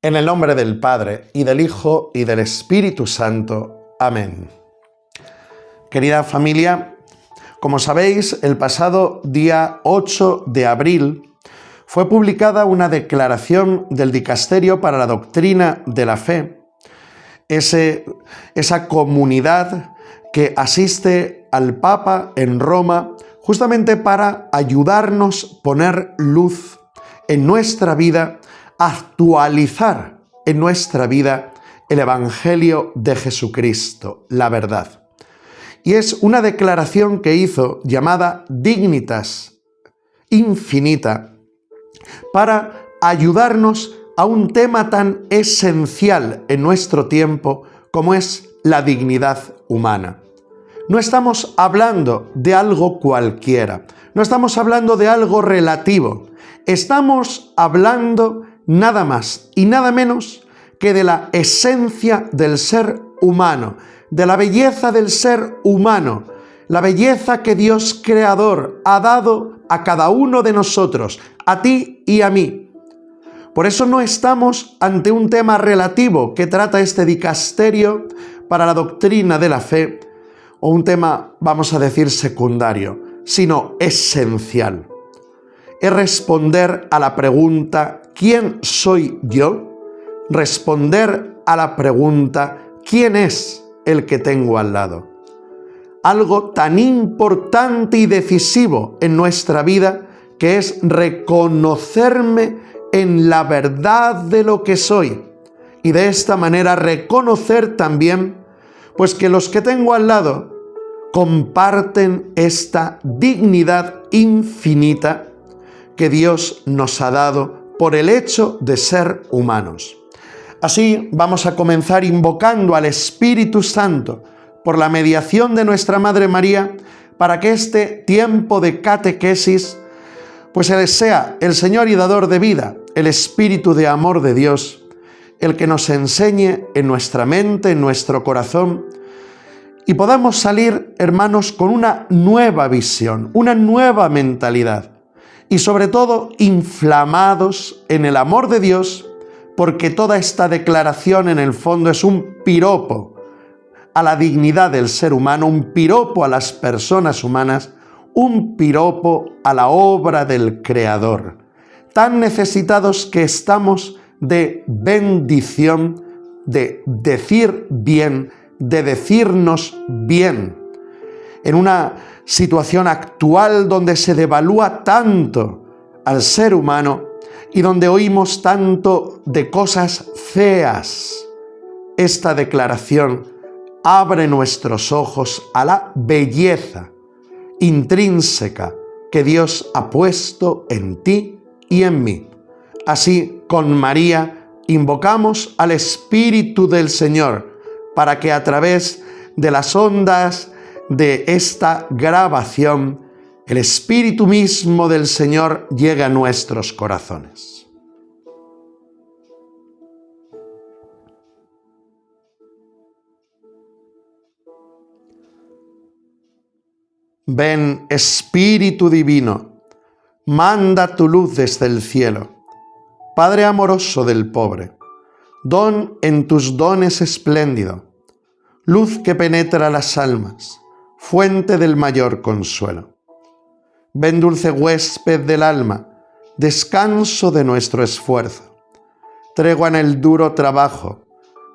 En el nombre del Padre, y del Hijo, y del Espíritu Santo. Amén. Querida familia, como sabéis, el pasado día 8 de abril fue publicada una declaración del Dicasterio para la Doctrina de la Fe, esa comunidad que asiste al Papa en Roma justamente para ayudarnos a poner luz en nuestra vida, actualizar en nuestra vida el Evangelio de Jesucristo, la verdad. Y es una declaración que hizo llamada Dignitas Infinita para ayudarnos a un tema tan esencial en nuestro tiempo como es la dignidad humana. No estamos hablando de algo cualquiera, no estamos hablando de algo relativo, estamos hablando nada más y nada menos que de la esencia del ser humano, de la belleza del ser humano, la belleza que Dios Creador ha dado a cada uno de nosotros, a ti y a mí. Por eso no estamos ante un tema relativo que trata este dicasterio para la doctrina de la fe, o un tema, vamos a decir, secundario, sino esencial. Es responder a la pregunta ¿quién soy yo? Responder a la pregunta ¿quién es el que tengo al lado? Algo tan importante y decisivo en nuestra vida que es reconocerme en la verdad de lo que soy y de esta manera reconocer también pues que los que tengo al lado comparten esta dignidad infinita que Dios nos ha dado por el hecho de ser humanos. Así vamos a comenzar invocando al Espíritu Santo por la mediación de nuestra Madre María para que este tiempo de catequesis pues sea el Señor y dador de vida, el Espíritu de amor de Dios, el que nos enseñe en nuestra mente, en nuestro corazón, y podamos salir, hermanos, con una nueva visión, una nueva mentalidad, y sobre todo inflamados en el amor de Dios, porque toda esta declaración en el fondo es un piropo a la dignidad del ser humano, un piropo a las personas humanas, un piropo a la obra del Creador. Tan necesitados que estamos de bendición, de decir bien, de decirnos bien. En una situación actual donde se devalúa tanto al ser humano y donde oímos tanto de cosas feas, esta declaración abre nuestros ojos a la belleza intrínseca que Dios ha puesto en ti y en mí. Así, con María, invocamos al Espíritu del Señor para que a través de las ondas de esta grabación, el Espíritu mismo del Señor llegue a nuestros corazones. Ven, Espíritu Divino, manda tu luz desde el cielo. Padre amoroso del pobre, don en tus dones espléndido, luz que penetra las almas, fuente del mayor consuelo. Ven, dulce huésped del alma, descanso de nuestro esfuerzo, tregua en el duro trabajo,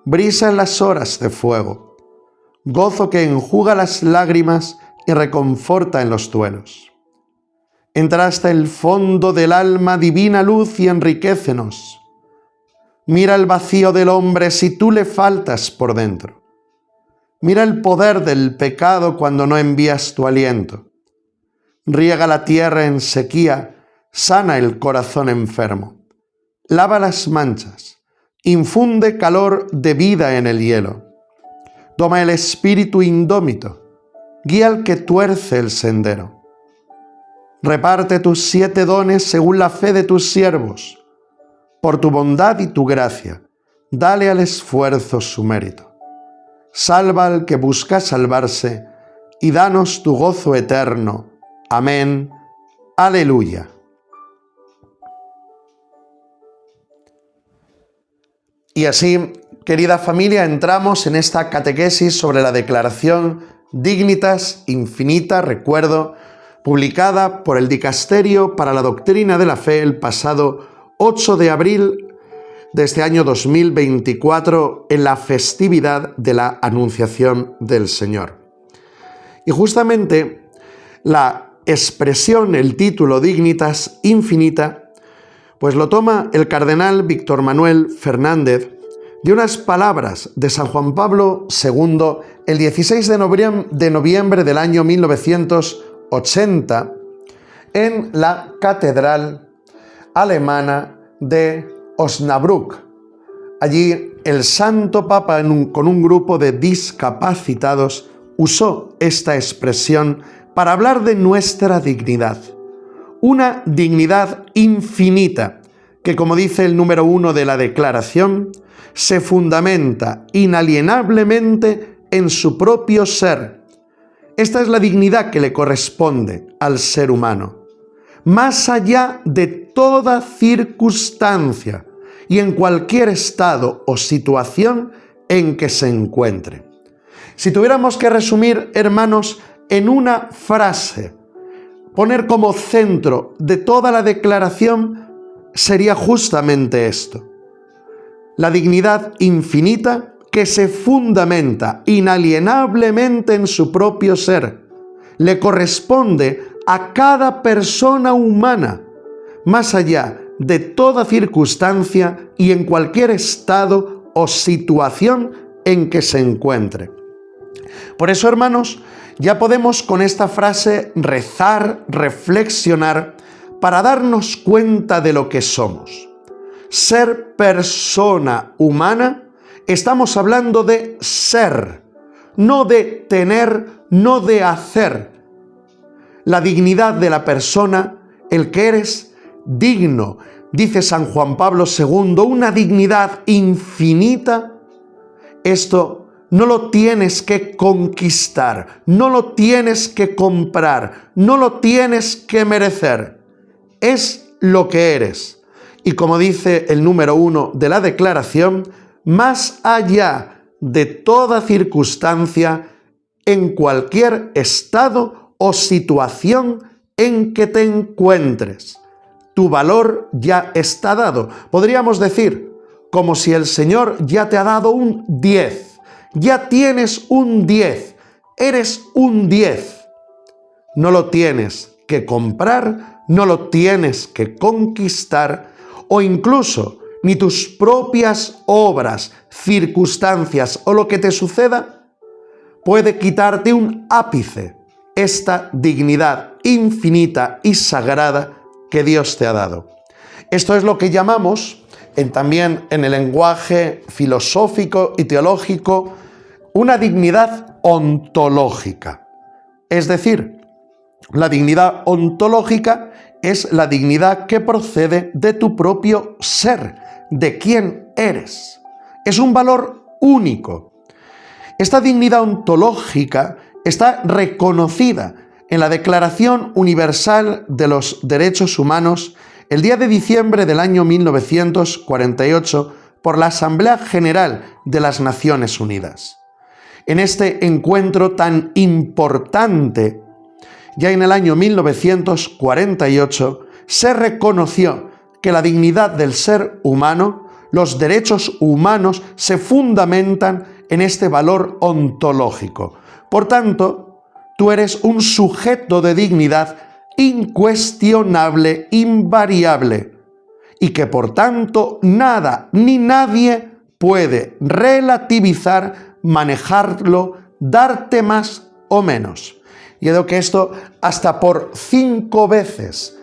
brisa en las horas de fuego, gozo que enjuga las lágrimas y reconforta en los duelos. Entra hasta el fondo del alma divina luz y enriquécenos. Mira el vacío del hombre si tú le faltas por dentro. Mira el poder del pecado cuando no envías tu aliento. Riega la tierra en sequía, sana el corazón enfermo. Lava las manchas, infunde calor de vida en el hielo. Toma el espíritu indómito, guía al que tuerce el sendero. Reparte tus 7 dones según la fe de tus siervos. Por tu bondad y tu gracia, dale al esfuerzo su mérito. Salva al que busca salvarse y danos tu gozo eterno. Amén. Aleluya. Y así, querida familia, entramos en esta catequesis sobre la declaración Dignitas Infinita, recuerdo, publicada por el Dicasterio para la Doctrina de la Fe el pasado 8 de abril de este año 2024 en la festividad de la Anunciación del Señor. Y justamente la expresión, el título Dignitas Infinita, pues lo toma el cardenal Víctor Manuel Fernández de unas palabras de San Juan Pablo II el 16 de noviembre del año 1980 en la catedral alemana de Osnabrück. Allí el Santo Papa con un grupo de discapacitados usó esta expresión para hablar de nuestra dignidad. Una dignidad infinita que, como dice el número 1 de la declaración, se fundamenta inalienablemente en su propio ser. Esta es la dignidad que le corresponde al ser humano, más allá de toda circunstancia y en cualquier estado o situación en que se encuentre. Si tuviéramos que resumir, hermanos, en una frase, poner como centro de toda la declaración, sería justamente esto: la dignidad infinita que se fundamenta inalienablemente en su propio ser, le corresponde a cada persona humana, más allá de toda circunstancia y en cualquier estado o situación en que se encuentre. Por eso, hermanos, ya podemos con esta frase rezar, reflexionar, para darnos cuenta de lo que somos. Ser persona humana, estamos hablando de ser, no de tener, no de hacer. La dignidad de la persona, el que eres digno, dice San Juan Pablo II, una dignidad infinita. Esto no lo tienes que conquistar, no lo tienes que comprar, no lo tienes que merecer. Es lo que eres. Y como dice el número 1 de la declaración, más allá de toda circunstancia, en cualquier estado o situación en que te encuentres, tu valor ya está dado. Podríamos decir, como si el Señor ya te ha dado un 10. Ya tienes un 10, eres un 10. No lo tienes que comprar, no lo tienes que conquistar, o incluso ni tus propias obras, circunstancias o lo que te suceda puede quitarte un ápice esta dignidad infinita y sagrada que Dios te ha dado. Esto es lo que llamamos también en el lenguaje filosófico y teológico una dignidad ontológica. Es decir, la dignidad ontológica es la dignidad que procede de tu propio ser, de quién eres. Es un valor único. Esta dignidad ontológica está reconocida en la Declaración Universal de los Derechos Humanos el día de diciembre del año 1948 por la Asamblea General de las Naciones Unidas. En este encuentro tan importante, ya en el año 1948, se reconoció que la dignidad del ser humano, los derechos humanos, se fundamentan en este valor ontológico. Por tanto, tú eres un sujeto de dignidad incuestionable, invariable, y que por tanto nada ni nadie puede relativizar, manejarlo, darte más o menos. Y creo que esto hasta por 5 veces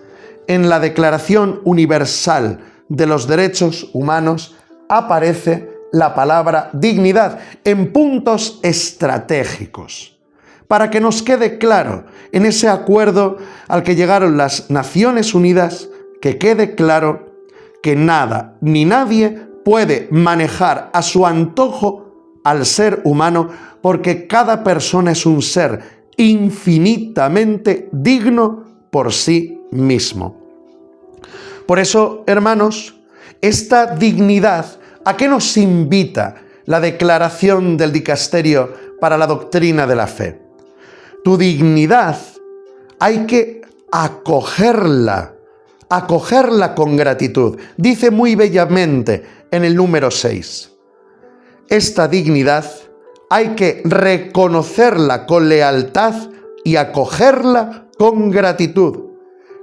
en la Declaración Universal de los Derechos Humanos aparece la palabra dignidad en puntos estratégicos. Para que nos quede claro en ese acuerdo al que llegaron las Naciones Unidas, que quede claro que nada ni nadie puede manejar a su antojo al ser humano, porque cada persona es un ser infinitamente digno por sí mismo. Por eso, hermanos, esta dignidad ¿A qué nos invita la declaración del Dicasterio para la Doctrina de la Fe? Tu dignidad hay que acogerla con gratitud. Dice muy bellamente en el número 6. Esta dignidad hay que reconocerla con lealtad y acogerla con gratitud.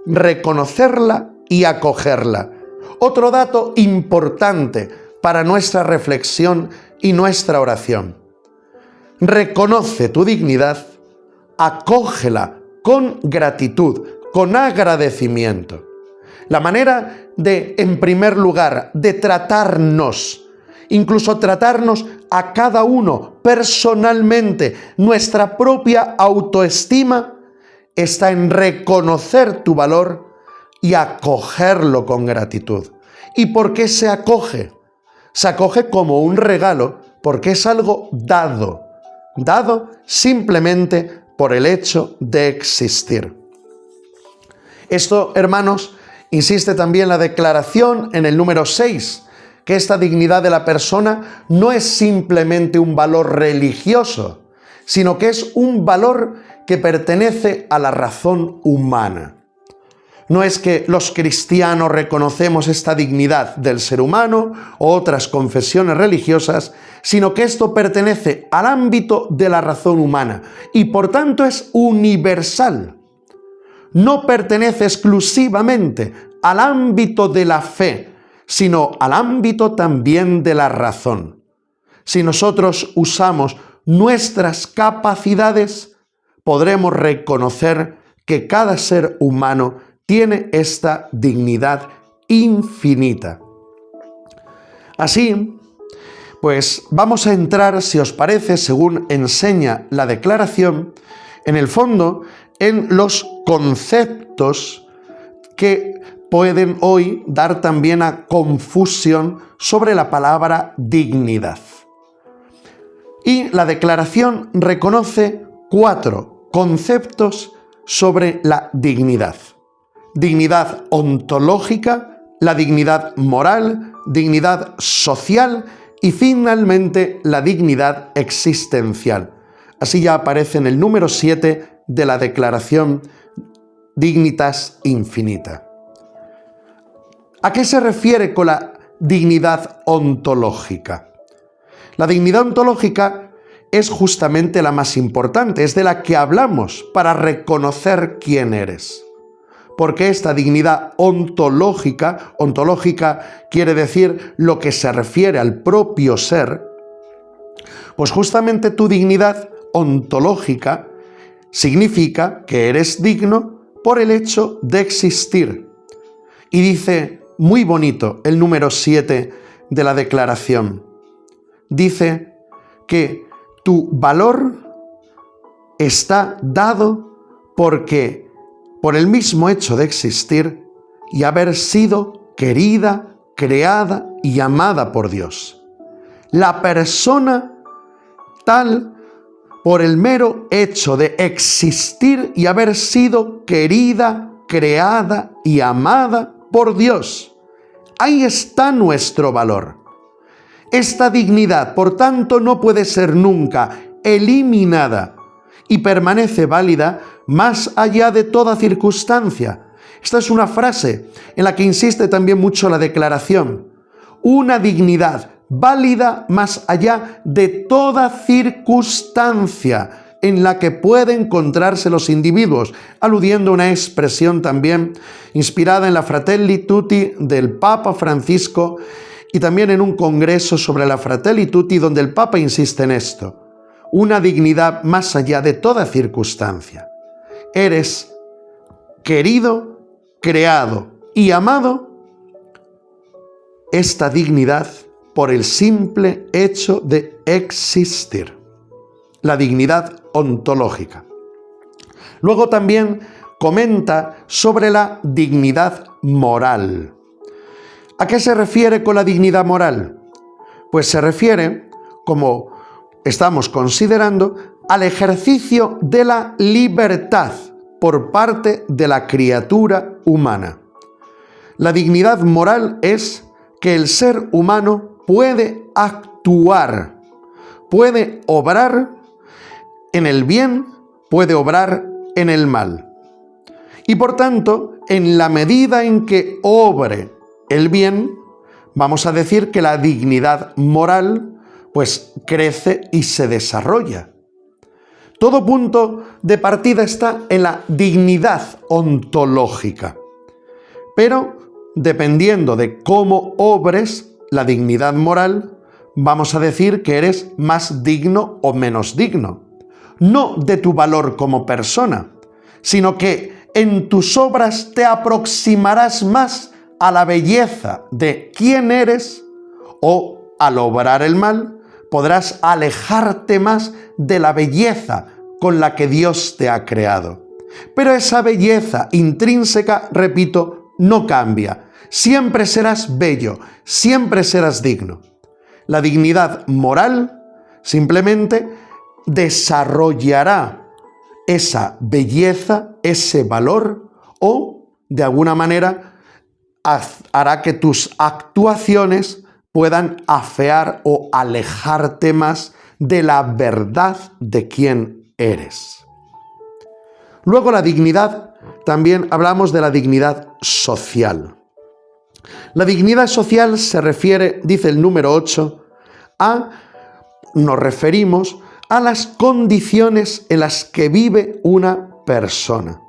Reconocerla y acogerla. Otro dato importante para nuestra reflexión y nuestra oración. Reconoce tu dignidad, acógela con gratitud, con agradecimiento. La manera de, en primer lugar, de tratarnos, incluso tratarnos a cada uno personalmente, nuestra propia autoestima, está en reconocer tu valor y acogerlo con gratitud. ¿Y por qué se acoge? Se acoge como un regalo porque es algo dado simplemente por el hecho de existir. Esto, hermanos, insiste también la declaración en el número 6, que esta dignidad de la persona no es simplemente un valor religioso, sino que es un valor que pertenece a la razón humana. No es que los cristianos reconocemos esta dignidad del ser humano o otras confesiones religiosas, sino que esto pertenece al ámbito de la razón humana y por tanto es universal. No pertenece exclusivamente al ámbito de la fe, sino al ámbito también de la razón. Si nosotros usamos nuestras capacidades, podremos reconocer que cada ser humano tiene esta dignidad infinita. Así, pues vamos a entrar, si os parece, según enseña la declaración, en el fondo, en los conceptos que pueden hoy dar también a confusión sobre la palabra dignidad. Y la declaración reconoce 4 conceptos sobre la dignidad. Dignidad ontológica, la dignidad moral, dignidad social y finalmente la dignidad existencial. Así ya aparece en el número 7 de la declaración Dignitas Infinita. ¿A qué se refiere con la dignidad ontológica? La dignidad ontológica es justamente la más importante, es de la que hablamos para reconocer quién eres. Porque esta dignidad ontológica quiere decir lo que se refiere al propio ser, pues justamente tu dignidad ontológica significa que eres digno por el hecho de existir. Y dice muy bonito el número 7 de la declaración. Dice que tu valor está dado porque por el mismo hecho de existir y haber sido querida, creada y amada por Dios. La persona tal por el mero hecho de existir y haber sido querida, creada y amada por Dios. Ahí está nuestro valor. Esta dignidad, por tanto, no puede ser nunca eliminada y permanece válida más allá de toda circunstancia. Esta es una frase en la que insiste también mucho la declaración. Una dignidad válida más allá de toda circunstancia en la que pueden encontrarse los individuos, aludiendo a una expresión también inspirada en la Fratelli Tutti del Papa Francisco y también en un congreso sobre la Fratelli Tutti donde el Papa insiste en esto. Una dignidad más allá de toda circunstancia. Eres querido, creado y amado. Esta dignidad por el simple hecho de existir. La dignidad ontológica. Luego también comenta sobre la dignidad moral. ¿A qué se refiere con la dignidad moral? Pues se refiere, como estamos considerando, al ejercicio de la libertad por parte de la criatura humana. La dignidad moral es que el ser humano puede actuar, puede obrar en el bien, puede obrar en el mal. Y por tanto, en la medida en que obre el bien, vamos a decir que la dignidad moral pues crece y se desarrolla. Todo punto de partida está en la dignidad ontológica. Pero, dependiendo de cómo obres la dignidad moral, vamos a decir que eres más digno o menos digno. No de tu valor como persona, sino que en tus obras te aproximarás más a la belleza de quién eres, o al obrar el mal podrás alejarte más de la belleza con la que Dios te ha creado. Pero esa belleza intrínseca, repito, no cambia. Siempre serás bello, siempre serás digno. La dignidad moral simplemente desarrollará esa belleza, ese valor, o de alguna manera hará que tus actuaciones puedan afear o alejarte más de la verdad de quién eres. Luego la dignidad, también hablamos de la dignidad social. La dignidad social se refiere, dice el número 8, nos referimos a las condiciones en las que vive una persona.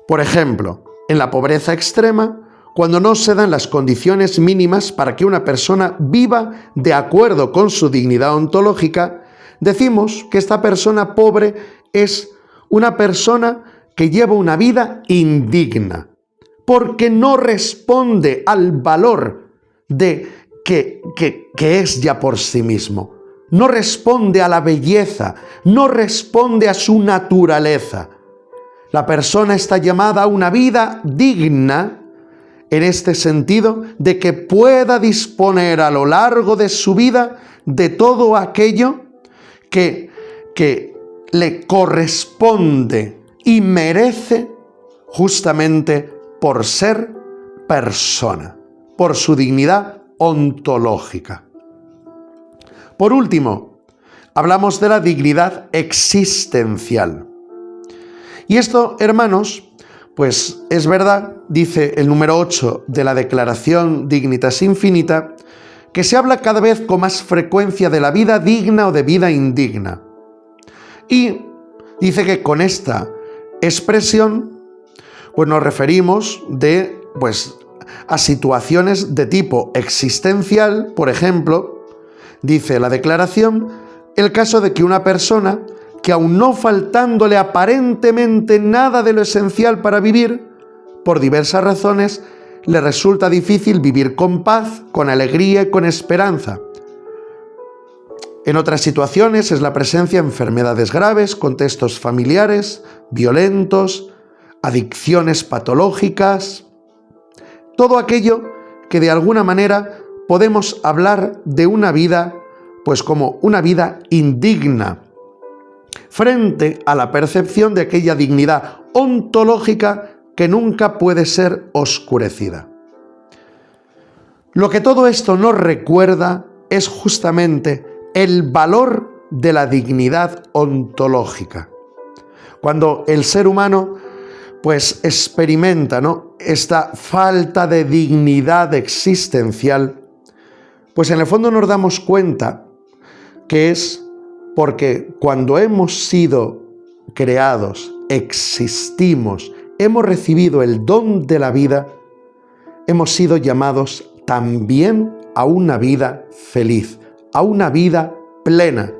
Por ejemplo, en la pobreza extrema, cuando no se dan las condiciones mínimas para que una persona viva de acuerdo con su dignidad ontológica, decimos que esta persona pobre es una persona que lleva una vida indigna, porque no responde al valor de que es ya por sí mismo. No responde a la belleza, no responde a su naturaleza. La persona está llamada a una vida digna en este sentido de que pueda disponer a lo largo de su vida de todo aquello que le corresponde y merece justamente por ser persona, por su dignidad ontológica. Por último, hablamos de la dignidad existencial. Y esto, hermanos, pues es verdad, dice el número 8 de la Declaración Dignitas Infinita, que se habla cada vez con más frecuencia de la vida digna o de vida indigna. Y dice que con esta expresión, pues nos referimos a situaciones de tipo existencial. Por ejemplo, dice la declaración, el caso de que una persona que aun no faltándole aparentemente nada de lo esencial para vivir, por diversas razones, le resulta difícil vivir con paz, con alegría y con esperanza. En otras situaciones es la presencia de enfermedades graves, contextos familiares, violentos, adicciones patológicas, todo aquello que de alguna manera podemos hablar de una vida, pues como una vida indigna, frente a la percepción de aquella dignidad ontológica que nunca puede ser oscurecida. Lo que todo esto nos recuerda es justamente el valor de la dignidad ontológica. Cuando el ser humano pues experimenta, esta falta de dignidad existencial, pues en el fondo nos damos cuenta que es porque cuando hemos sido creados, existimos, hemos recibido el don de la vida, hemos sido llamados también a una vida feliz, a una vida plena,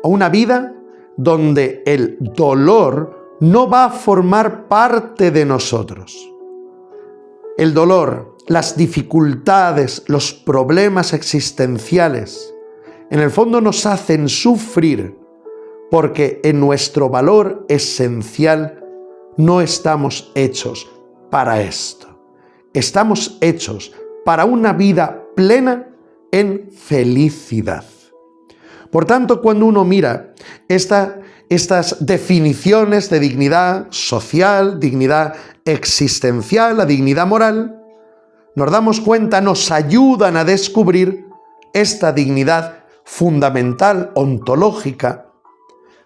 a una vida donde el dolor no va a formar parte de nosotros. El dolor, las dificultades, los problemas existenciales, en el fondo nos hacen sufrir porque en nuestro valor esencial no estamos hechos para esto. Estamos hechos para una vida plena en felicidad. Por tanto, cuando uno mira estas definiciones de dignidad social, dignidad existencial, la dignidad moral, nos damos cuenta, nos ayudan a descubrir esta dignidad fundamental, ontológica,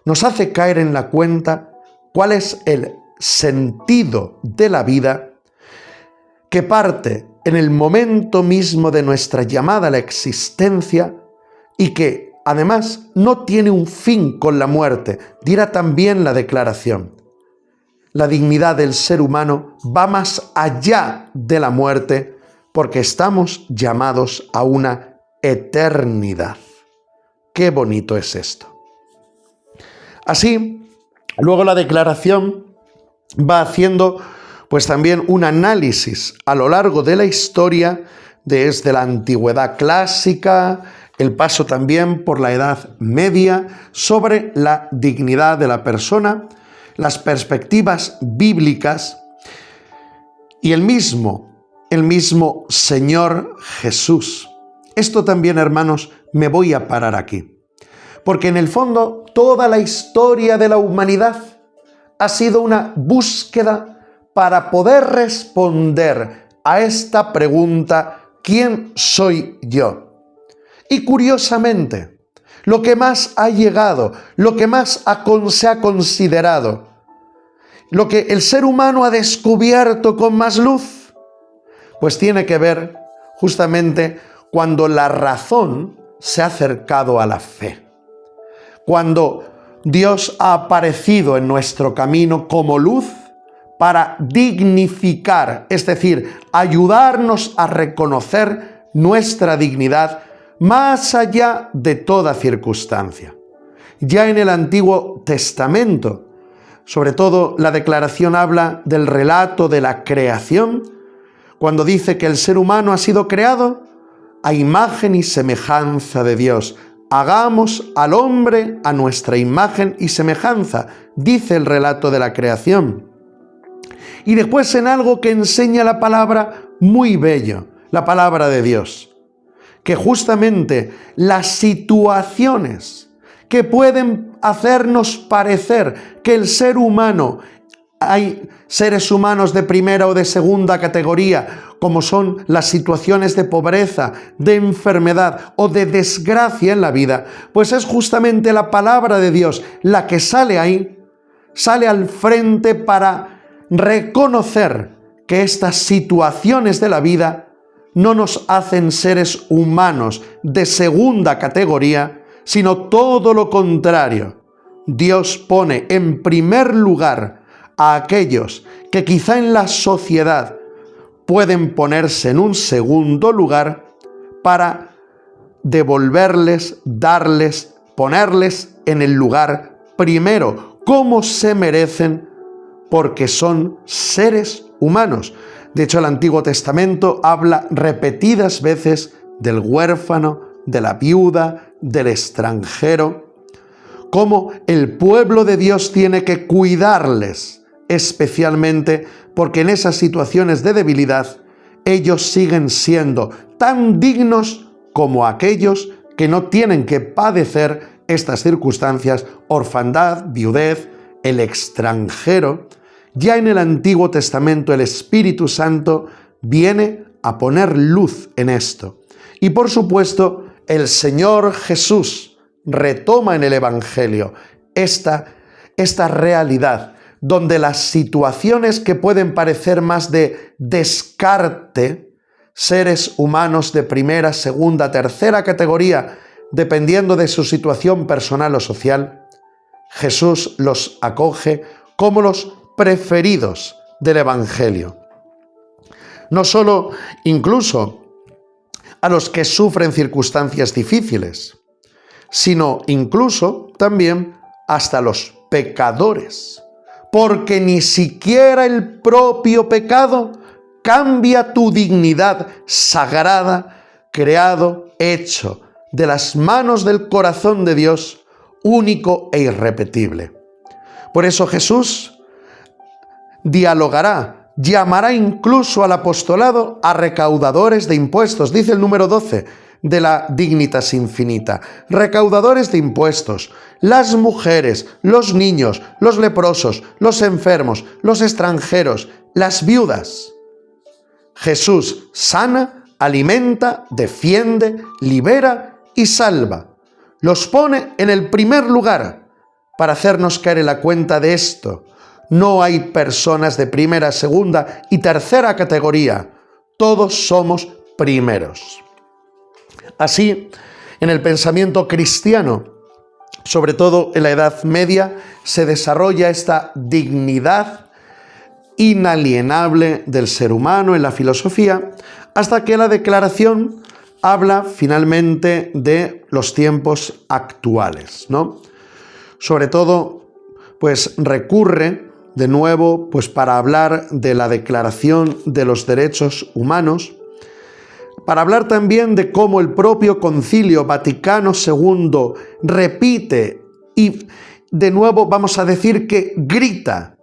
nos hace caer en la cuenta cuál es el sentido de la vida que parte en el momento mismo de nuestra llamada a la existencia y que además no tiene un fin con la muerte, dirá también la declaración. La dignidad del ser humano va más allá de la muerte porque estamos llamados a una eternidad. Qué bonito es esto. Así, luego la declaración va haciendo pues también un análisis a lo largo de la historia, desde la antigüedad clásica, el paso también por la Edad Media, sobre la dignidad de la persona, las perspectivas bíblicas y el mismo Señor Jesús. Esto también, hermanos, me voy a parar aquí, porque en el fondo toda la historia de la humanidad ha sido una búsqueda para poder responder a esta pregunta: ¿quién soy yo? Y curiosamente, lo que más ha llegado, lo que más se ha considerado, lo que el ser humano ha descubierto con más luz, pues tiene que ver justamente cuando la razón se ha acercado a la fe. Cuando Dios ha aparecido en nuestro camino como luz para dignificar, es decir, ayudarnos a reconocer nuestra dignidad más allá de toda circunstancia. Ya en el Antiguo Testamento, sobre todo la declaración habla del relato de la creación, cuando dice que el ser humano ha sido creado a imagen y semejanza de Dios. Hagamos al hombre a nuestra imagen y semejanza, dice el relato de la creación. Y después en algo que enseña la palabra muy bello, la palabra de Dios, que justamente las situaciones que pueden hacernos parecer que el ser humano, hay seres humanos de primera o de segunda categoría, como son las situaciones de pobreza, de enfermedad o de desgracia en la vida, pues es justamente la palabra de Dios la que sale ahí, sale al frente para reconocer que estas situaciones de la vida no nos hacen seres humanos de segunda categoría, sino todo lo contrario. Dios pone en primer lugar a aquellos que quizá en la sociedad pueden ponerse en un segundo lugar para devolverles, darles, ponerles en el lugar primero, como se merecen, porque son seres humanos. De hecho, el Antiguo Testamento habla repetidas veces del huérfano, de la viuda, del extranjero, cómo el pueblo de Dios tiene que cuidarles, especialmente porque en esas situaciones de debilidad ellos siguen siendo tan dignos como aquellos que no tienen que padecer estas circunstancias: orfandad, viudez, el extranjero. Ya en el Antiguo Testamento el Espíritu Santo viene a poner luz en esto. Y por supuesto, el Señor Jesús retoma en el Evangelio esta realidad, donde las situaciones que pueden parecer más de descarte, seres humanos de primera, segunda, tercera categoría, dependiendo de su situación personal o social, Jesús los acoge como los preferidos del Evangelio. No solo incluso a los que sufren circunstancias difíciles, sino incluso también hasta los pecadores, porque ni siquiera el propio pecado cambia tu dignidad sagrada, creado, hecho de las manos del corazón de Dios, único e irrepetible. Por eso Jesús dialogará, llamará incluso al apostolado a recaudadores de impuestos. Dice el número 12 de la Dignitas Infinita: recaudadores de impuestos, las mujeres, los niños, los leprosos, los enfermos, los extranjeros, las viudas. Jesús sana, alimenta, defiende, libera y salva. Los pone en el primer lugar para hacernos caer en la cuenta de esto. No hay personas de primera, segunda y tercera categoría. Todos somos primeros. Así, en el pensamiento cristiano, sobre todo en la Edad Media, se desarrolla esta dignidad inalienable del ser humano en la filosofía, hasta que la Declaración habla finalmente de los tiempos actuales, ¿no? Sobre todo, pues recurre de nuevo, pues para hablar de la Declaración de los Derechos Humanos, para hablar también de cómo el propio Concilio Vaticano II repite y de nuevo vamos a decir que grita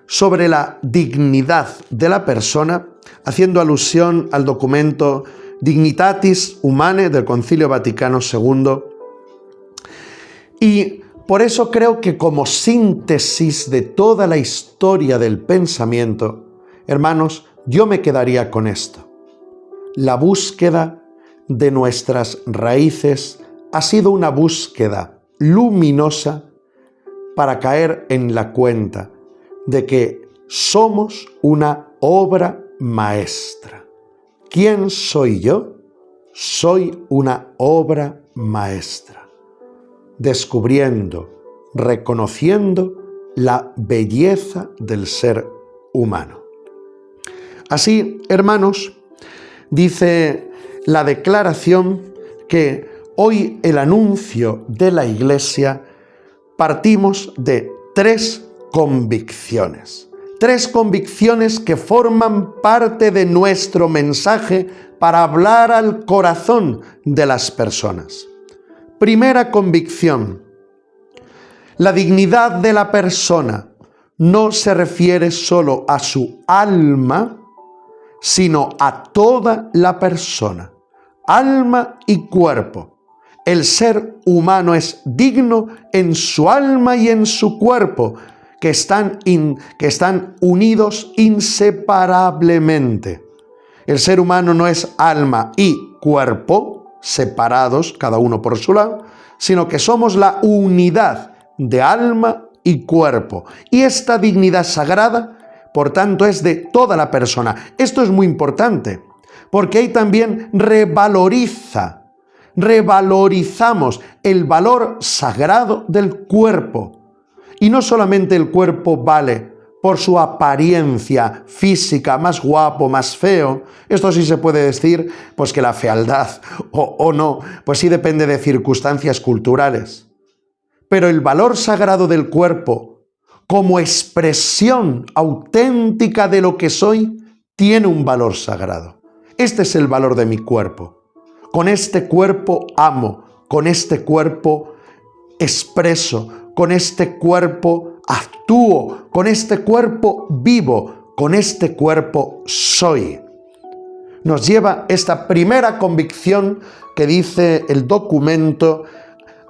sobre la dignidad de la persona, haciendo alusión al documento Dignitatis Humanae del Concilio Vaticano II. Y por eso creo que como síntesis de toda la historia del pensamiento, hermanos, yo me quedaría con esto. La búsqueda de nuestras raíces ha sido una búsqueda luminosa para caer en la cuenta de que somos una obra maestra. ¿Quién soy yo? Soy una obra maestra, descubriendo, reconociendo la belleza del ser humano. Así, hermanos, dice la Declaración que hoy el anuncio de la Iglesia partimos de tres convicciones que forman parte de nuestro mensaje para hablar al corazón de las personas. Primera convicción: la dignidad de la persona no se refiere solo a su alma, sino a toda la persona, alma y cuerpo. El ser humano es digno en su alma y en su cuerpo, que están unidos inseparablemente. El ser humano no es alma y cuerpo, separados, cada uno por su lado, sino que somos la unidad de alma y cuerpo. Y esta dignidad sagrada, por tanto, es de toda la persona. Esto es muy importante, porque ahí también revalorizamos el valor sagrado del cuerpo. Y no solamente el cuerpo vale por su apariencia física, más guapo, más feo. Esto sí se puede decir, pues que la fealdad o no, pues sí depende de circunstancias culturales. Pero el valor sagrado del cuerpo, como expresión auténtica de lo que soy, tiene un valor sagrado. Este es el valor de mi cuerpo. Con este cuerpo amo, con este cuerpo expreso, con este cuerpo actúo, con este cuerpo vivo, con este cuerpo soy. Nos lleva esta primera convicción que dice el documento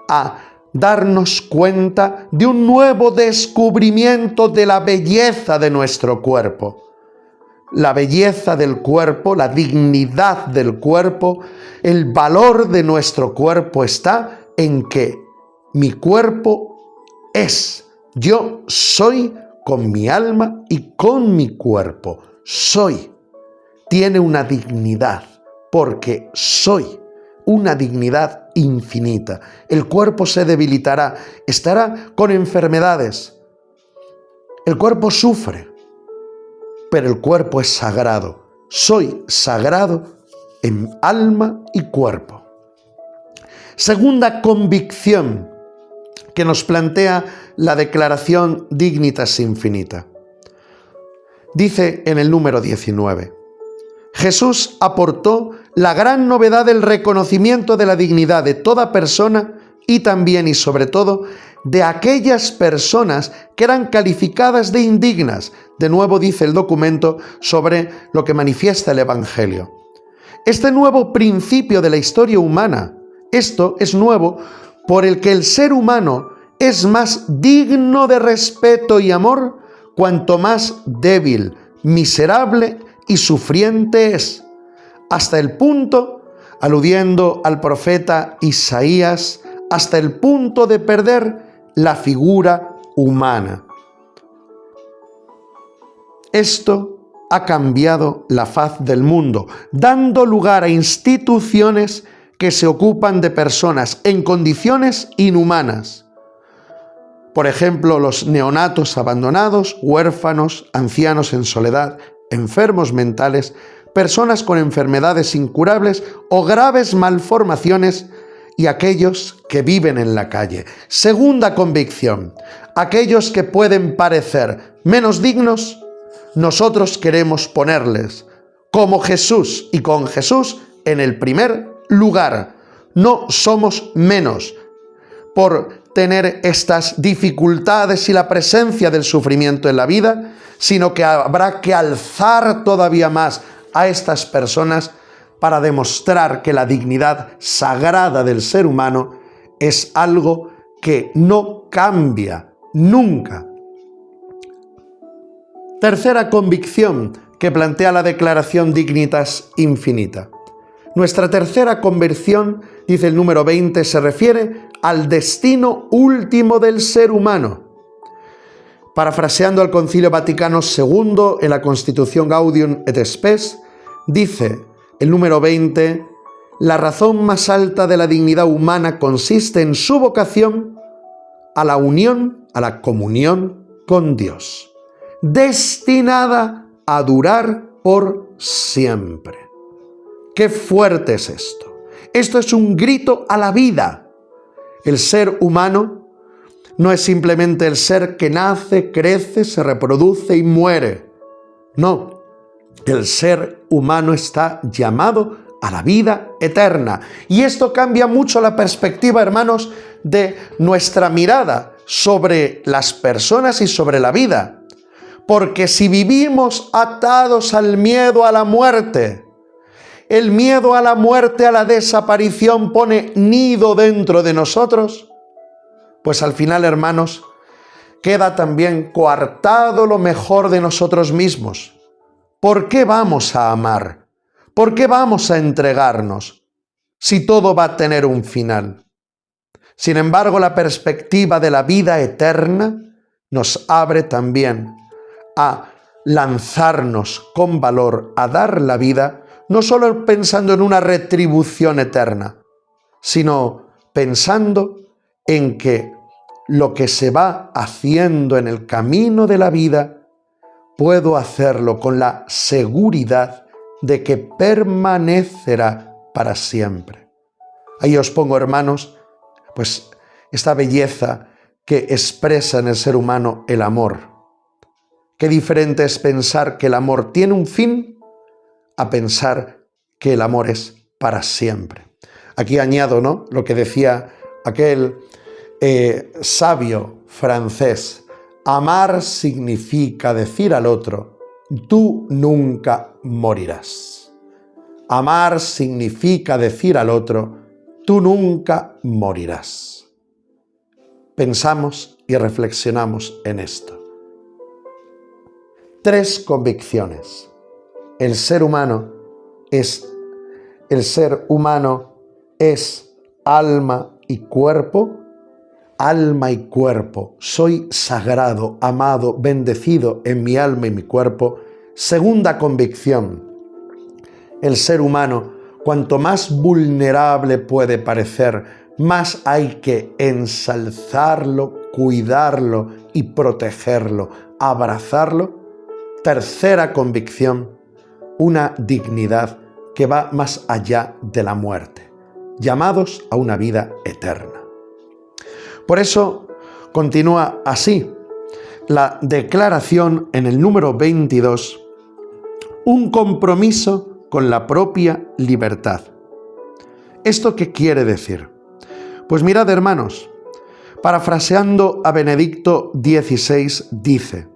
a darnos cuenta de un nuevo descubrimiento de la belleza de nuestro cuerpo. La belleza del cuerpo, la dignidad del cuerpo, el valor de nuestro cuerpo está en que mi cuerpo es, yo soy con mi alma y con mi cuerpo. Soy, tiene una dignidad, porque soy. Una dignidad infinita. El cuerpo se debilitará, estará con enfermedades. El cuerpo sufre, pero el cuerpo es sagrado. Soy sagrado en alma y cuerpo. Segunda convicción que nos plantea la Declaración Dignitas Infinita. Dice en el número 19: Jesús aportó la gran novedad del reconocimiento de la dignidad de toda persona y también y sobre todo de aquellas personas que eran calificadas de indignas. De nuevo dice el documento sobre lo que manifiesta el Evangelio. Este nuevo principio de la historia humana, esto es nuevo por el que el ser humano es más digno de respeto y amor cuanto más débil, miserable y sufriente es, hasta el punto, aludiendo al profeta Isaías, hasta el punto de perder la figura humana. Esto ha cambiado la faz del mundo, dando lugar a instituciones que se ocupan de personas en condiciones inhumanas. Por ejemplo, los neonatos abandonados, huérfanos, ancianos en soledad, enfermos mentales, personas con enfermedades incurables o graves malformaciones y aquellos que viven en la calle. Segunda convicción, aquellos que pueden parecer menos dignos, nosotros queremos ponerles, como Jesús y con Jesús, en el primer lugar. No somos menos por tener estas dificultades y la presencia del sufrimiento en la vida, sino que habrá que alzar todavía más a estas personas para demostrar que la dignidad sagrada del ser humano es algo que no cambia nunca. Tercera convicción que plantea la Declaración Dignitas Infinita. Nuestra tercera convicción, dice el número 20, se refiere al destino último del ser humano. Parafraseando al Concilio Vaticano II en la Constitución Gaudium et Spes, dice el número 20, la razón más alta de la dignidad humana consiste en su vocación a la unión, a la comunión con Dios, destinada a durar por siempre. ¡Qué fuerte es esto! Esto es un grito a la vida. El ser humano no es simplemente el ser que nace, crece, se reproduce y muere. No, el ser humano está llamado a la vida eterna. Y esto cambia mucho la perspectiva, hermanos, de nuestra mirada sobre las personas y sobre la vida. Porque si vivimos atados al miedo a la muerte, el miedo a la muerte, a la desaparición, pone nido dentro de nosotros, pues al final, hermanos, queda también coartado lo mejor de nosotros mismos. ¿Por qué vamos a amar? ¿Por qué vamos a entregarnos si todo va a tener un final? Sin embargo, la perspectiva de la vida eterna nos abre también a lanzarnos con valor, a dar la vida, no solo pensando en una retribución eterna, sino pensando en que lo que se va haciendo en el camino de la vida, puedo hacerlo con la seguridad de que permanecerá para siempre. Ahí os pongo, hermanos, pues esta belleza que expresa en el ser humano el amor. Qué diferente es pensar que el amor tiene un fin a pensar que el amor es para siempre. Aquí añado, ¿no?, lo que decía aquel sabio francés. Amar significa decir al otro, tú nunca morirás. Amar significa decir al otro, tú nunca morirás. Pensamos y reflexionamos en esto. 3 convicciones. El ser humano es alma y cuerpo. Alma y cuerpo. Soy sagrado, amado, bendecido en mi alma y mi cuerpo. Segunda convicción. El ser humano, cuanto más vulnerable puede parecer, más hay que ensalzarlo, cuidarlo y protegerlo, abrazarlo. Tercera convicción, una dignidad que va más allá de la muerte, llamados a una vida eterna. Por eso continúa así la declaración en el número 22, un compromiso con la propia libertad. ¿Esto qué quiere decir? Pues mirad, hermanos, parafraseando a Benedicto XVI, dice: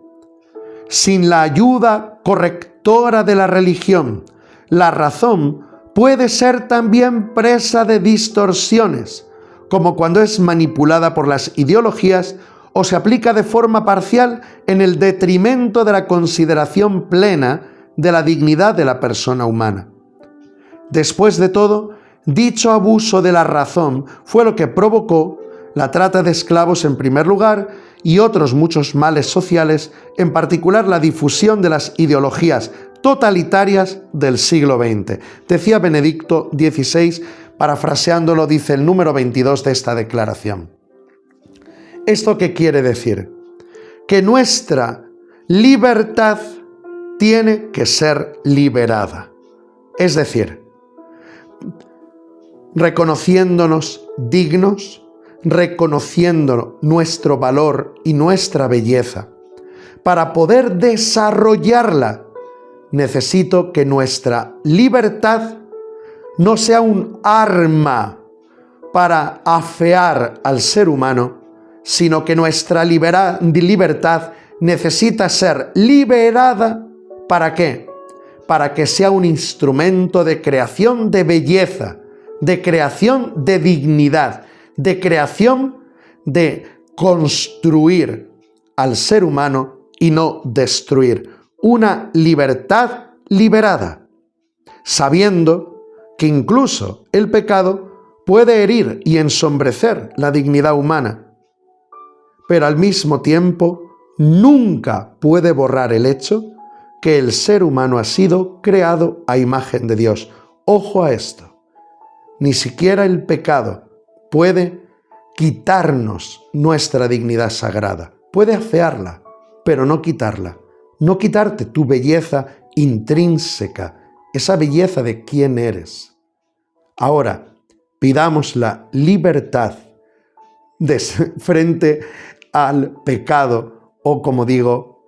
sin la ayuda correctora de la religión, la razón puede ser también presa de distorsiones, como cuando es manipulada por las ideologías o se aplica de forma parcial en el detrimento de la consideración plena de la dignidad de la persona humana. Después de todo, dicho abuso de la razón fue lo que provocó la trata de esclavos en primer lugar y otros muchos males sociales, en particular la difusión de las ideologías totalitarias del siglo XX. Decía Benedicto XVI, parafraseándolo, dice el número 22 de esta declaración. ¿Esto qué quiere decir? Que nuestra libertad tiene que ser liberada. Es decir, reconociéndonos dignos, reconociendo nuestro valor y nuestra belleza. Para poder desarrollarla, necesito que nuestra libertad no sea un arma para afear al ser humano, sino que nuestra libertad necesita ser liberada. ¿Para qué? Para que sea un instrumento de creación de belleza, de creación de dignidad, de creación de construir al ser humano y no destruir. Una libertad liberada, sabiendo que incluso el pecado puede herir y ensombrecer la dignidad humana, pero al mismo tiempo nunca puede borrar el hecho que el ser humano ha sido creado a imagen de Dios. Ojo a esto, ni siquiera el pecado puede quitarnos nuestra dignidad sagrada. Puede afearla, pero no quitarla. No quitarte tu belleza intrínseca, esa belleza de quién eres. Ahora, pidamos la libertad frente al pecado, o como digo,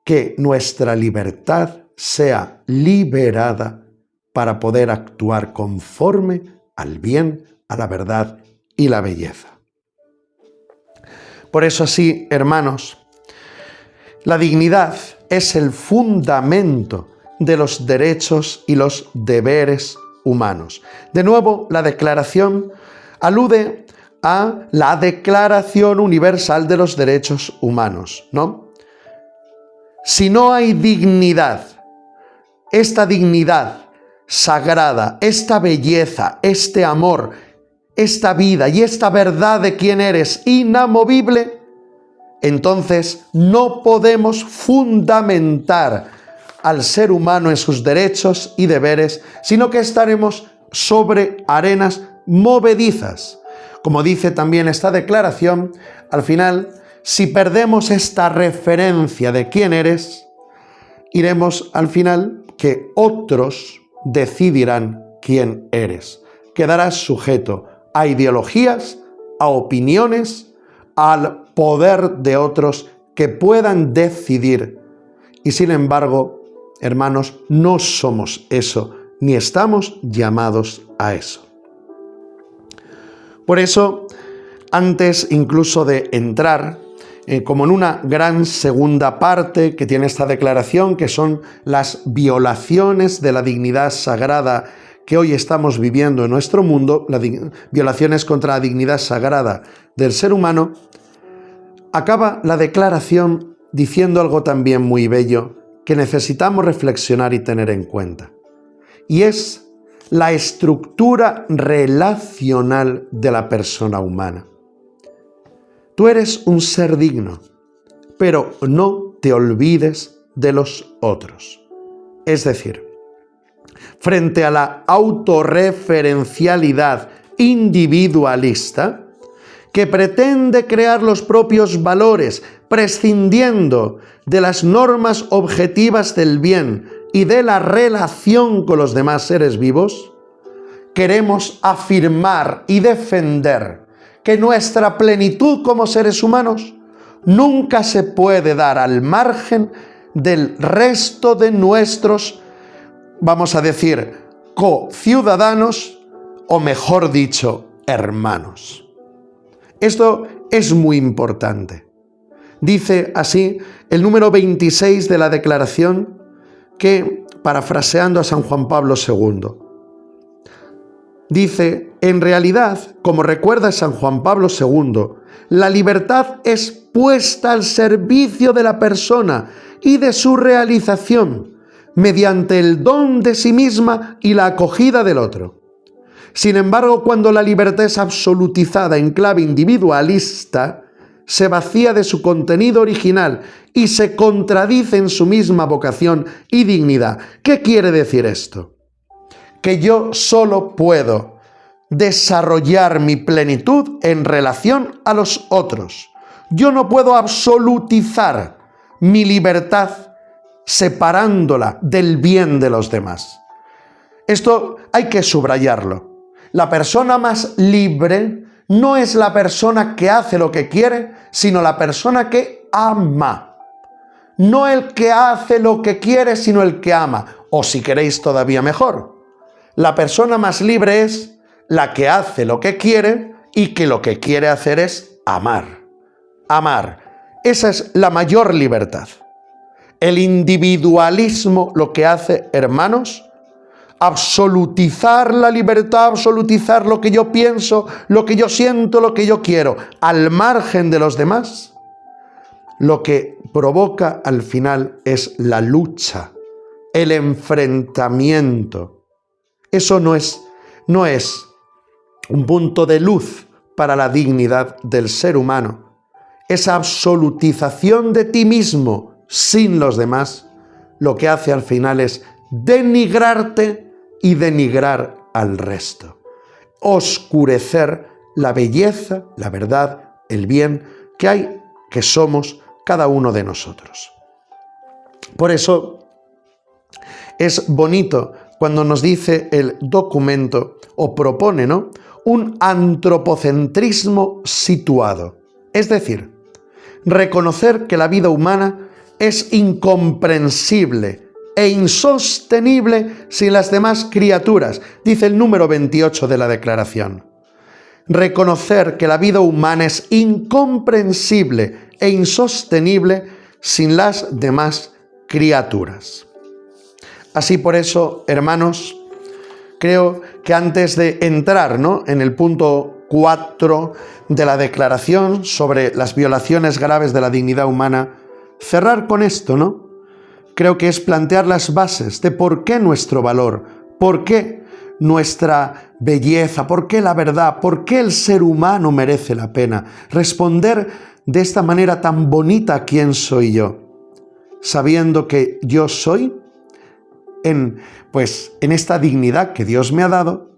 que nuestra libertad sea liberada para poder actuar conforme al bien, a la verdad y la belleza. Por eso así, hermanos, la dignidad es el fundamento de los derechos y los deberes humanos. De nuevo, la declaración alude a la Declaración Universal de los Derechos Humanos, ¿no? Si no hay dignidad, esta dignidad sagrada, esta belleza, este amor, esta vida y esta verdad de quién eres inamovible, entonces no podemos fundamentar al ser humano en sus derechos y deberes, sino que estaremos sobre arenas movedizas. Como dice también esta declaración, al final, si perdemos esta referencia de quién eres, iremos al final que otros decidirán quién eres. Quedarás sujeto a ideologías, a opiniones, al poder de otros que puedan decidir. Y sin embargo, hermanos, no somos eso, ni estamos llamados a eso. Por eso, antes incluso de entrar como en una gran segunda parte que tiene esta declaración, que son las violaciones de la dignidad sagrada que hoy estamos viviendo en nuestro mundo, las violaciones contra la dignidad sagrada del ser humano, acaba la declaración diciendo algo también muy bello que necesitamos reflexionar y tener en cuenta. Y es la estructura relacional de la persona humana. Tú eres un ser digno, pero no te olvides de los otros. Es decir, frente a la autorreferencialidad individualista que pretende crear los propios valores prescindiendo de las normas objetivas del bien y de la relación con los demás seres vivos, queremos afirmar y defender que nuestra plenitud como seres humanos nunca se puede dar al margen del resto de nuestros, vamos a decir, co-ciudadanos, o mejor dicho, hermanos. Esto es muy importante. Dice así el número 26 de la declaración que, parafraseando a San Juan Pablo II, dice, en realidad, como recuerda San Juan Pablo II, la libertad es puesta al servicio de la persona y de su realización, mediante el don de sí misma y la acogida del otro. Sin embargo, cuando la libertad es absolutizada en clave individualista, se vacía de su contenido original y se contradice en su misma vocación y dignidad. ¿Qué quiere decir esto? Que yo solo puedo desarrollar mi plenitud en relación a los otros. Yo no puedo absolutizar mi libertad separándola del bien de los demás. Esto hay que subrayarlo. La persona más libre no es la persona que hace lo que quiere, sino la persona que ama. No el que hace lo que quiere, sino el que ama. O si queréis todavía mejor, la persona más libre es la que hace lo que quiere y que lo que quiere hacer es amar. Amar. Esa es la mayor libertad. El individualismo lo que hace, hermanos, absolutizar la libertad, absolutizar lo que yo pienso, lo que yo siento, lo que yo quiero, al margen de los demás, lo que provoca al final es la lucha, el enfrentamiento. Eso no es un punto de luz para la dignidad del ser humano. Esa absolutización de ti mismo sin los demás, lo que hace al final es denigrarte y denigrar al resto. Oscurecer la belleza, la verdad, el bien que hay, que somos cada uno de nosotros. Por eso es bonito cuando nos dice el documento o propone, ¿no?, un antropocentrismo situado. Es decir, reconocer que la vida humana es incomprensible e insostenible sin las demás criaturas, dice el número 28 de la Declaración. Reconocer que la vida humana es incomprensible e insostenible sin las demás criaturas. Así, por eso, hermanos, creo que antes de entrar, ¿no?, en el punto 4 de la Declaración sobre las violaciones graves de la dignidad humana, cerrar con esto, ¿no? Creo que es plantear las bases de por qué nuestro valor, por qué nuestra belleza, por qué la verdad, por qué el ser humano merece la pena. Responder de esta manera tan bonita, ¿quién soy yo? Sabiendo que yo soy en esta dignidad que Dios me ha dado,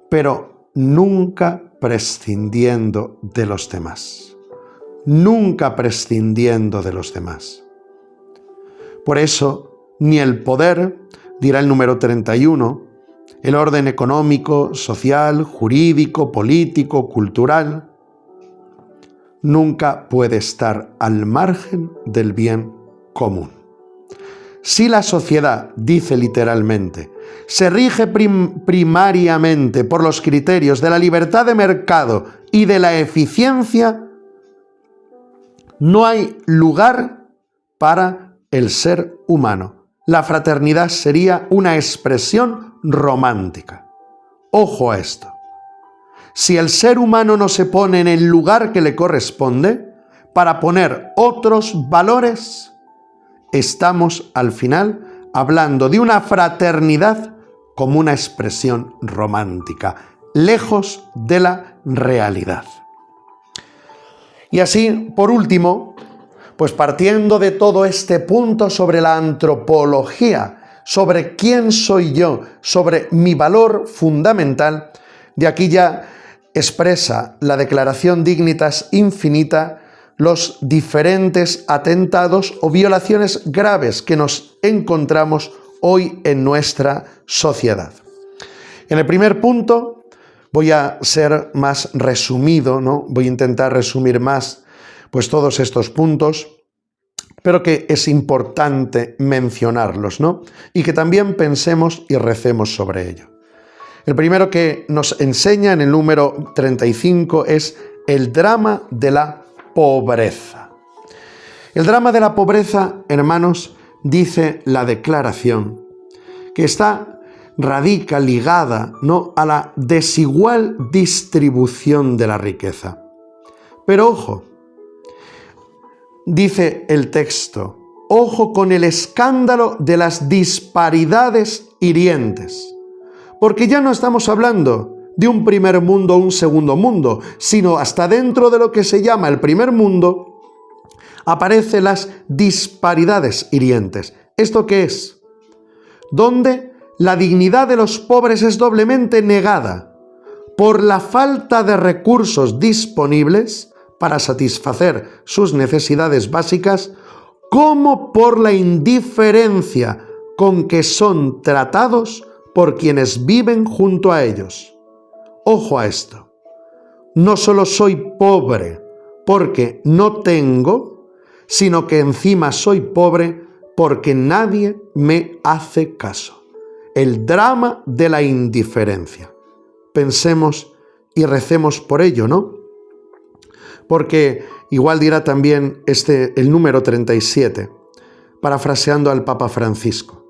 pero nunca prescindiendo de los demás. Nunca prescindiendo de los demás. Por eso, ni el poder, dirá el número 31, el orden económico, social, jurídico, político, cultural, nunca puede estar al margen del bien común. Si la sociedad, dice literalmente, se rige primariamente por los criterios de la libertad de mercado y de la eficiencia, no hay lugar para el ser humano. La fraternidad sería una expresión romántica. Ojo a esto. Si el ser humano no se pone en el lugar que le corresponde para poner otros valores, estamos al final hablando de una fraternidad como una expresión romántica, lejos de la realidad. Y así, por último, pues partiendo de todo este punto sobre la antropología, sobre quién soy yo, sobre mi valor fundamental, de aquí ya expresa la Declaración Dignitas Infinita los diferentes atentados o violaciones graves que nos encontramos hoy en nuestra sociedad. En el primer punto voy a ser más resumido, ¿no? Voy a intentar resumir más pues todos estos puntos, pero que es importante mencionarlos, ¿no? Y que también pensemos y recemos sobre ello. El primero que nos enseña en el número 35 es el drama de la pobreza. El drama de la pobreza, hermanos, dice la Declaración, que radica ligada, ¿no?, a la desigual distribución de la riqueza. Pero ojo, dice el texto, ojo con el escándalo de las disparidades hirientes. Porque ya no estamos hablando de un primer mundo o un segundo mundo, sino hasta dentro de lo que se llama el primer mundo, aparecen las disparidades hirientes. ¿Esto qué es? Donde la dignidad de los pobres es doblemente negada por la falta de recursos disponibles para satisfacer sus necesidades básicas, como por la indiferencia con que son tratados por quienes viven junto a ellos. Ojo a esto. No solo soy pobre porque no tengo, sino que encima soy pobre porque nadie me hace caso. El drama de la indiferencia. Pensemos y recemos por ello, ¿no? Porque igual dirá también el número 37, parafraseando al Papa Francisco.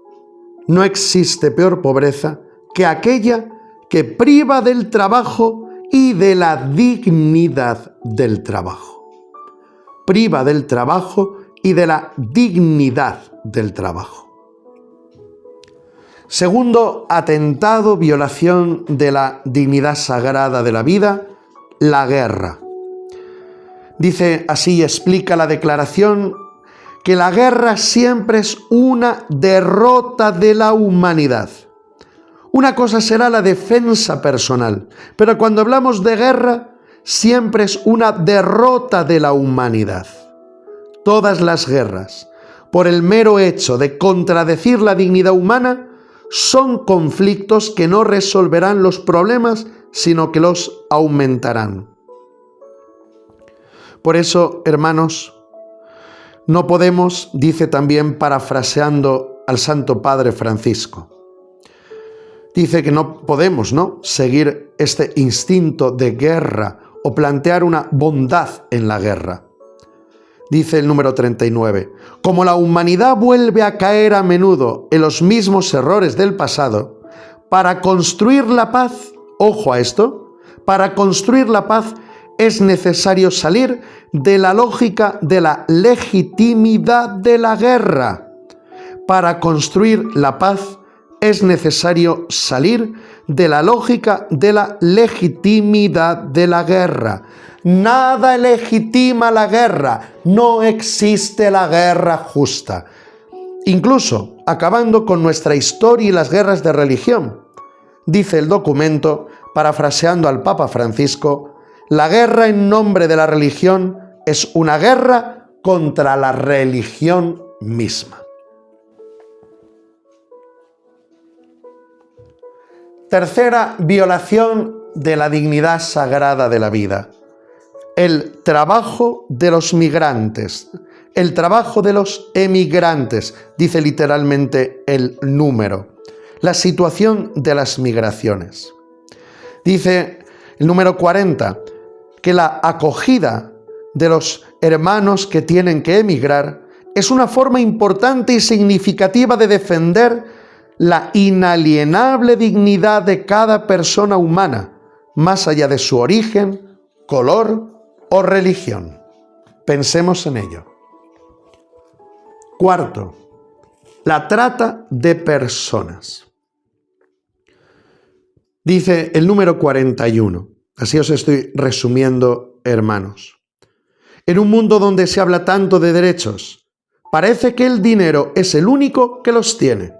No existe peor pobreza que aquella que priva del trabajo y de la dignidad del trabajo. Priva del trabajo y de la dignidad del trabajo. Segundo atentado, violación de la dignidad sagrada de la vida, la guerra. Dice así, explica la declaración, que la guerra siempre es una derrota de la humanidad. Una cosa será la defensa personal, pero cuando hablamos de guerra, siempre es una derrota de la humanidad. Todas las guerras, por el mero hecho de contradecir la dignidad humana, son conflictos que no resolverán los problemas, sino que los aumentarán. Por eso, hermanos, no podemos, dice también parafraseando al Santo Padre Francisco, dice que no podemos, ¿no?, seguir este instinto de guerra o plantear una bondad en la guerra. Dice el número 39, como la humanidad vuelve a caer a menudo en los mismos errores del pasado, para construir la paz, ojo a esto, para construir la paz es necesario salir de la lógica de la legitimidad de la guerra. Para construir la paz es necesario salir de la lógica de la legitimidad de la guerra. Nada legitima la guerra, no existe la guerra justa. Incluso acabando con nuestra historia y las guerras de religión. Dice el documento, parafraseando al Papa Francisco, la guerra en nombre de la religión es una guerra contra la religión misma. Tercera violación de la dignidad sagrada de la vida. El trabajo de los migrantes, el trabajo de los emigrantes, dice literalmente el número. La situación de las migraciones. Dice el número 40, que la acogida de los hermanos que tienen que emigrar es una forma importante y significativa de defender la inalienable dignidad de cada persona humana, más allá de su origen, color o religión. Pensemos en ello. Cuarto, la trata de personas. Dice el número 41, así os estoy resumiendo, hermanos. En un mundo donde se habla tanto de derechos, parece que el dinero es el único que los tiene.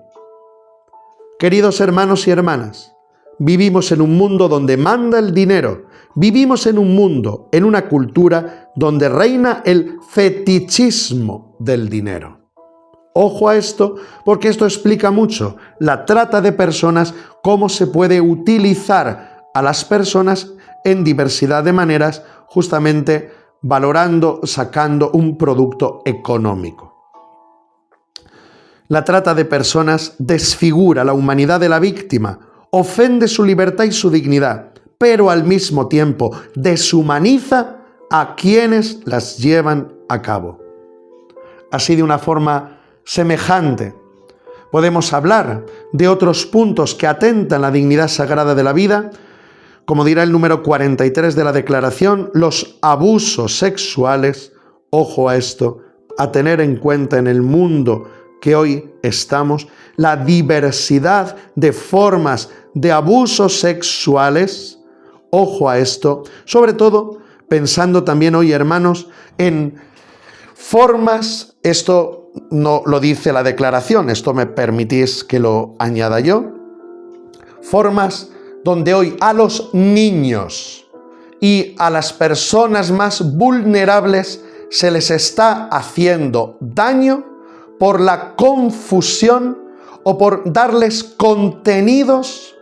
Queridos hermanos y hermanas, vivimos en un mundo donde manda el dinero. Vivimos en un mundo, en una cultura donde reina el fetichismo del dinero. Ojo a esto, porque esto explica mucho la trata de personas, cómo se puede utilizar a las personas en diversidad de maneras, justamente valorando, sacando un producto económico. La trata de personas desfigura la humanidad de la víctima, ofende su libertad y su dignidad, pero al mismo tiempo deshumaniza a quienes las llevan a cabo. Así, de una forma semejante, podemos hablar de otros puntos que atentan la dignidad sagrada de la vida, como dirá el número 43 de la Declaración, los abusos sexuales, ojo a esto, a tener en cuenta en el mundo que hoy estamos, la diversidad de formas de abusos sexuales. Ojo a esto, sobre todo pensando también hoy, hermanos, en formas, esto no lo dice la declaración, esto me permitís que lo añada yo, formas donde hoy a los niños y a las personas más vulnerables se les está haciendo daño por la confusión o por darles contenidos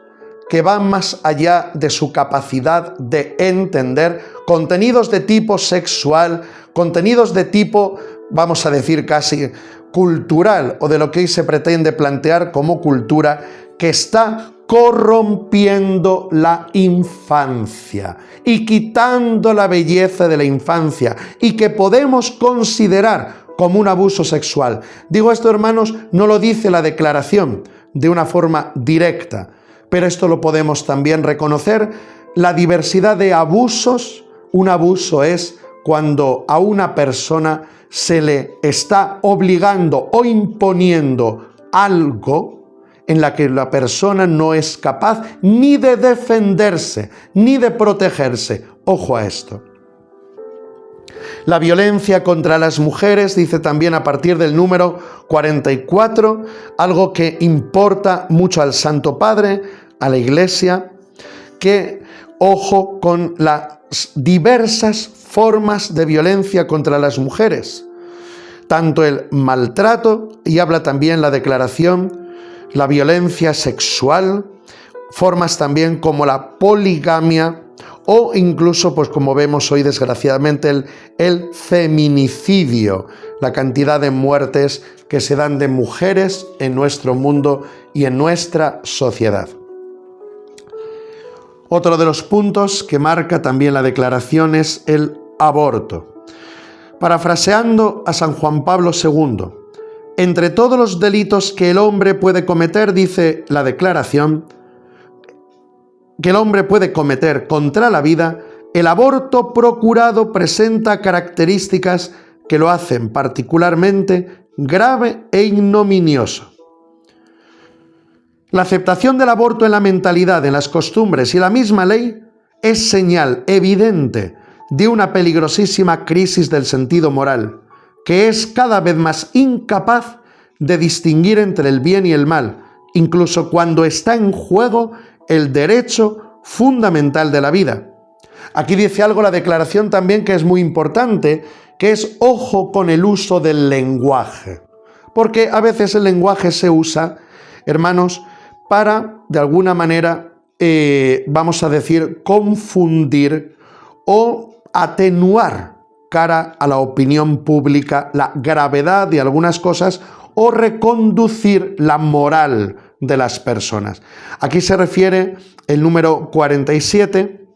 que van más allá de su capacidad de entender, contenidos de tipo sexual, contenidos de tipo, vamos a decir casi cultural, o de lo que hoy se pretende plantear como cultura, que está corrompiendo la infancia y quitando la belleza de la infancia y que podemos considerar como un abuso sexual. Digo esto, hermanos, no lo dice la declaración de una forma directa, pero esto lo podemos también reconocer, la diversidad de abusos. Un abuso es cuando a una persona se le está obligando o imponiendo algo en la que la persona no es capaz ni de defenderse, ni de protegerse. Ojo a esto. La violencia contra las mujeres, dice también a partir del número 44, algo que importa mucho al Santo Padre, a la Iglesia, que ojo con las diversas formas de violencia contra las mujeres. Tanto el maltrato, y habla también la declaración, la violencia sexual, formas también como la poligamia o incluso, pues como vemos hoy desgraciadamente, el feminicidio, la cantidad de muertes que se dan de mujeres en nuestro mundo y en nuestra sociedad. Otro de los puntos que marca también la declaración es el aborto. Parafraseando a San Juan Pablo II, entre todos los delitos que el hombre puede cometer, dice la declaración, que el hombre puede cometer contra la vida, el aborto procurado presenta características que lo hacen particularmente grave e ignominioso. La aceptación del aborto en la mentalidad, en las costumbres y la misma ley es señal evidente de una peligrosísima crisis del sentido moral, que es cada vez más incapaz de distinguir entre el bien y el mal, incluso cuando está en juego el derecho fundamental de la vida. Aquí dice algo la declaración también que es muy importante, que es ojo con el uso del lenguaje, porque a veces el lenguaje se usa, hermanos, para, de alguna manera, vamos a decir, confundir o atenuar cara a la opinión pública la gravedad de algunas cosas o reconducir la moral de las personas. Aquí se refiere el número 47,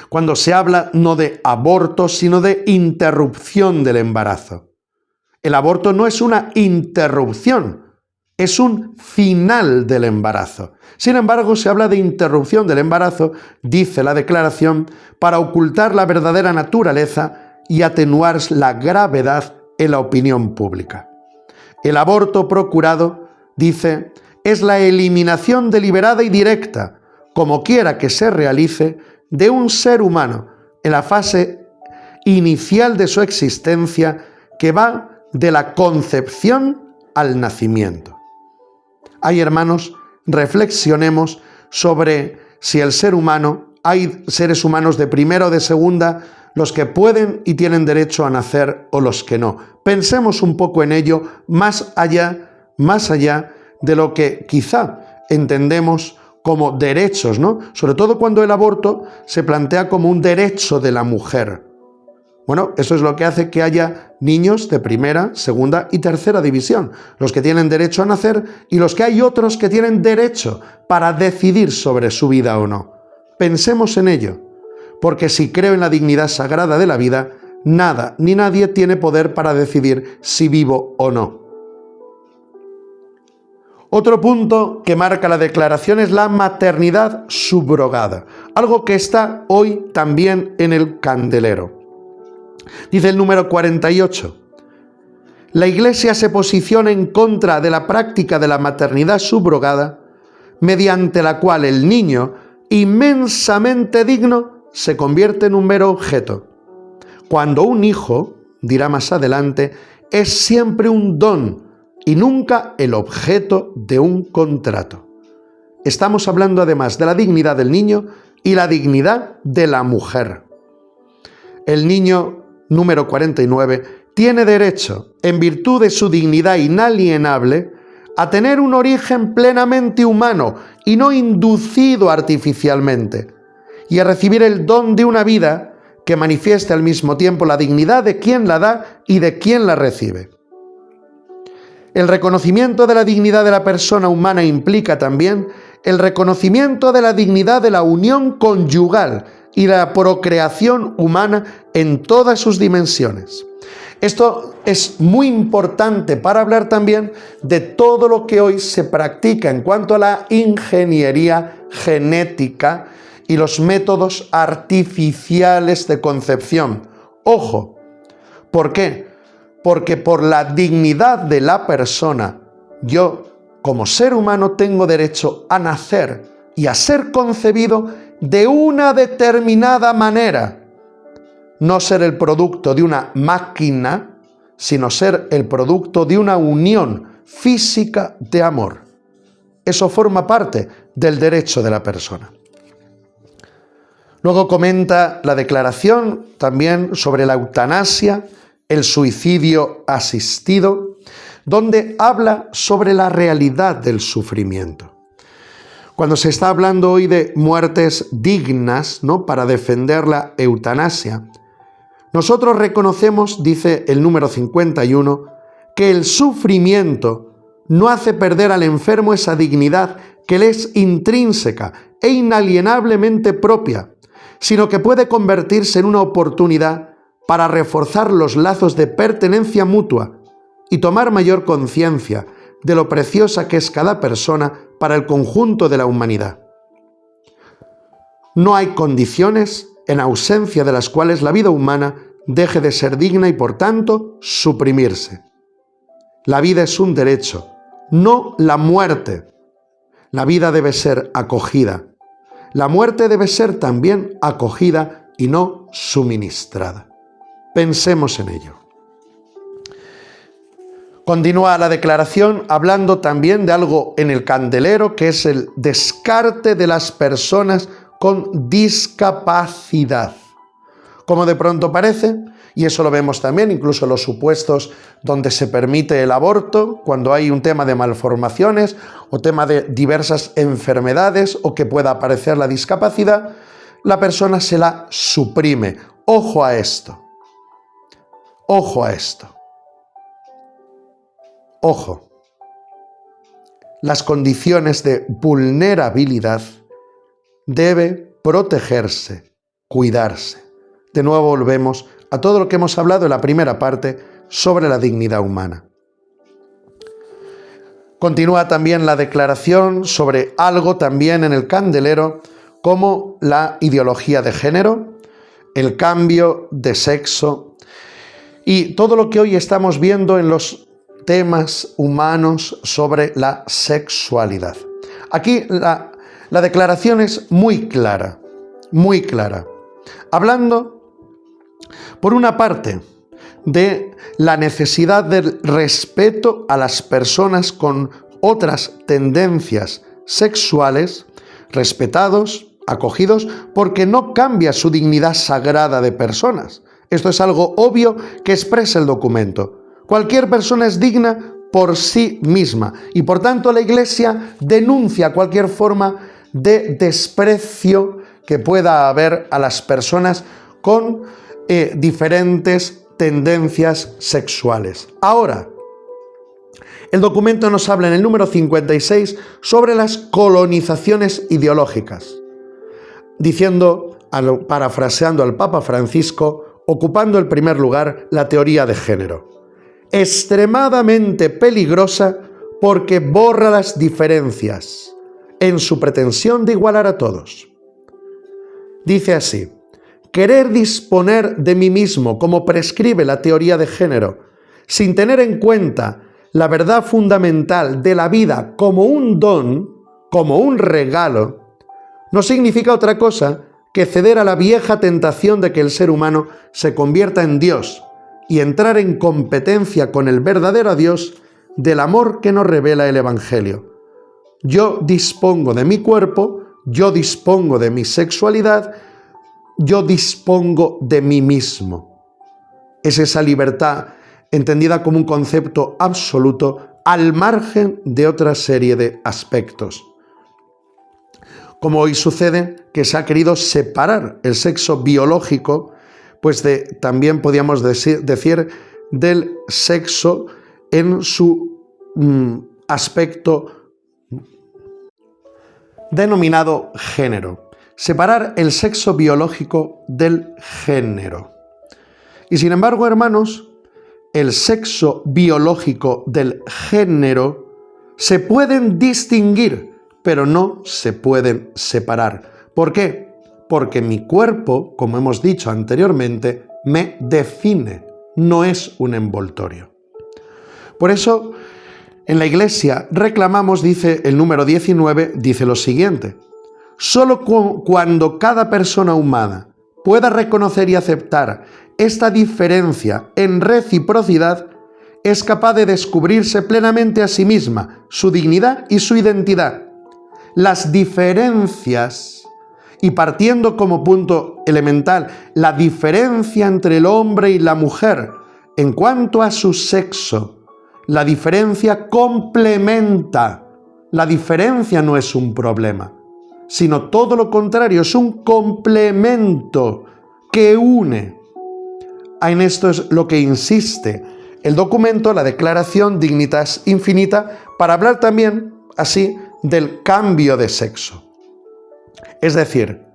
cuando se habla no de aborto, sino de interrupción del embarazo. El aborto no es una interrupción, es un final del embarazo. Sin embargo, se habla de interrupción del embarazo, dice la declaración, para ocultar la verdadera naturaleza y atenuar la gravedad en la opinión pública. El aborto procurado, dice, es la eliminación deliberada y directa, como quiera que se realice, de un ser humano en la fase inicial de su existencia que va de la concepción al nacimiento. Ay, hermanos, reflexionemos sobre si el ser humano, hay seres humanos de primera o de segunda, los que pueden y tienen derecho a nacer o los que no. Pensemos un poco en ello más allá de lo que quizá entendemos como derechos, ¿no? Sobre todo cuando el aborto se plantea como un derecho de la mujer. Bueno, eso es lo que hace que haya niños de primera, segunda y tercera división, los que tienen derecho a nacer y los que hay otros que tienen derecho para decidir sobre su vida o no. Pensemos en ello, porque si creo en la dignidad sagrada de la vida, nada ni nadie tiene poder para decidir si vivo o no. Otro punto que marca la declaración es la maternidad subrogada, algo que está hoy también en el candelero. Dice el número 48, la Iglesia se posiciona en contra de la práctica de la maternidad subrogada, mediante la cual el niño, inmensamente digno, se convierte en un mero objeto, cuando un hijo, dirá más adelante, es siempre un don y nunca el objeto de un contrato. Estamos hablando además de la dignidad del niño y la dignidad de la mujer. El niño, número 49, tiene derecho, en virtud de su dignidad inalienable, a tener un origen plenamente humano y no inducido artificialmente, y a recibir el don de una vida que manifieste al mismo tiempo la dignidad de quien la da y de quien la recibe. El reconocimiento de la dignidad de la persona humana implica también el reconocimiento de la dignidad de la unión conyugal y la procreación humana en todas sus dimensiones. Esto es muy importante para hablar también de todo lo que hoy se practica en cuanto a la ingeniería genética y los métodos artificiales de concepción. Ojo, ¿por qué? Porque por la dignidad de la persona, yo, como ser humano, tengo derecho a nacer y a ser concebido de una determinada manera. No ser el producto de una máquina, sino ser el producto de una unión física de amor. Eso forma parte del derecho de la persona. Luego comenta la declaración también sobre la eutanasia, el suicidio asistido, donde habla sobre la realidad del sufrimiento. Cuando se está hablando hoy de muertes dignas, ¿no?, para defender la eutanasia, nosotros reconocemos, dice el número 51, que el sufrimiento no hace perder al enfermo esa dignidad que le es intrínseca e inalienablemente propia, sino que puede convertirse en una oportunidad para reforzar los lazos de pertenencia mutua y tomar mayor conciencia de lo preciosa que es cada persona para el conjunto de la humanidad. No hay condiciones en ausencia de las cuales la vida humana deje de ser digna y, por tanto, suprimirse. La vida es un derecho, no la muerte. La vida debe ser acogida. La muerte debe ser también acogida y no suministrada. Pensemos en ello. Continúa la declaración hablando también de algo en el candelero, que es el descarte de las personas con discapacidad. Como de pronto parece, y eso lo vemos también incluso en los supuestos donde se permite el aborto, cuando hay un tema de malformaciones o tema de diversas enfermedades o que pueda aparecer la discapacidad, la persona se la suprime. Ojo a esto. Ojo a esto. Ojo. Las condiciones de vulnerabilidad debe protegerse, cuidarse. De nuevo volvemos a todo lo que hemos hablado en la primera parte sobre la dignidad humana. Continúa también la declaración sobre algo también en el candelero, como la ideología de género, el cambio de sexo y todo lo que hoy estamos viendo en los temas humanos sobre la sexualidad. Aquí la declaración es muy clara, hablando, por una parte, de la necesidad del respeto a las personas con otras tendencias sexuales, respetados, acogidos, porque no cambia su dignidad sagrada de personas. Esto es algo obvio que expresa el documento. Cualquier persona es digna por sí misma y por tanto la Iglesia denuncia cualquier forma de desprecio que pueda haber a las personas con diferentes tendencias sexuales. Ahora, el documento nos habla en el número 56 sobre las colonizaciones ideológicas, diciendo, parafraseando al Papa Francisco, ocupando el primer lugar la teoría de género. Extremadamente peligrosa porque borra las diferencias en su pretensión de igualar a todos. Dice así: querer disponer de mí mismo, como prescribe la teoría de género, sin tener en cuenta la verdad fundamental de la vida como un don, como un regalo, no significa otra cosa que ceder a la vieja tentación de que el ser humano se convierta en Dios y entrar en competencia con el verdadero Dios del amor que nos revela el Evangelio. Yo dispongo de mi cuerpo, yo dispongo de mi sexualidad, yo dispongo de mí mismo. Es esa libertad entendida como un concepto absoluto al margen de otra serie de aspectos. Como hoy sucede que se ha querido separar el sexo biológico, pues también podríamos decir del sexo en su aspecto denominado género. Separar el sexo biológico del género. Y sin embargo, hermanos, el sexo biológico del género se pueden distinguir, pero no se pueden separar. ¿Por qué? Porque mi cuerpo, como hemos dicho anteriormente, me define, no es un envoltorio. Por eso, en la Iglesia reclamamos, dice el número 19, dice lo siguiente: solo cuando cada persona humana pueda reconocer y aceptar esta diferencia en reciprocidad, es capaz de descubrirse plenamente a sí misma, su dignidad y su identidad. Las diferencias, y partiendo como punto elemental la diferencia entre el hombre y la mujer en cuanto a su sexo, la diferencia complementa. La diferencia no es un problema, sino todo lo contrario, es un complemento que une. En esto es lo que insiste el documento, la Declaración Dignitas Infinita, para hablar también así del cambio de sexo. Es decir,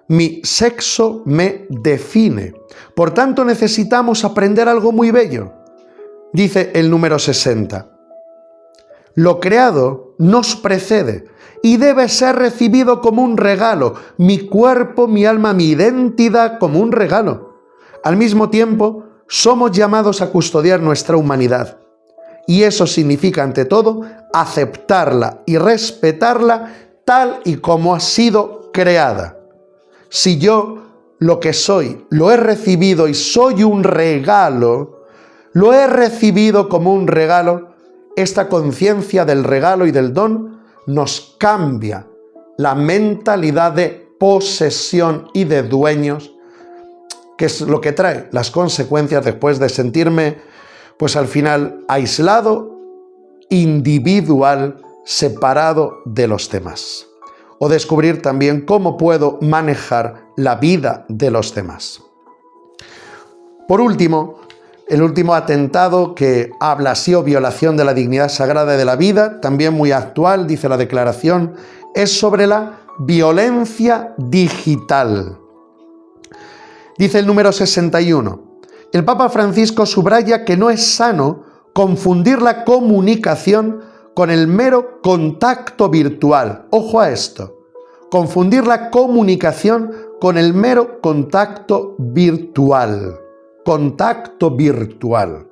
mi sexo me define. Por tanto, necesitamos aprender algo muy bello. Dice el número 60. Lo creado nos precede y debe ser recibido como un regalo. Mi cuerpo, mi alma, mi identidad como un regalo. Al mismo tiempo, somos llamados a custodiar nuestra humanidad. Y eso significa, ante todo, aceptarla y respetarla tal y como ha sido creada. Si yo lo que soy lo he recibido y soy un regalo, lo he recibido como un regalo, esta conciencia del regalo y del don nos cambia la mentalidad de posesión y de dueños, que es lo que trae las consecuencias después de sentirme, pues al final, aislado, individual, separado de los demás. O descubrir también cómo puedo manejar la vida de los demás. Por último, el último atentado que habla así o violación de la dignidad sagrada de la vida, también muy actual, dice la Declaración, es sobre la violencia digital. Dice el número 61. El Papa Francisco subraya que no es sano confundir la comunicación con el mero contacto virtual. Ojo a esto. Confundir la comunicación con el mero contacto virtual. Contacto virtual.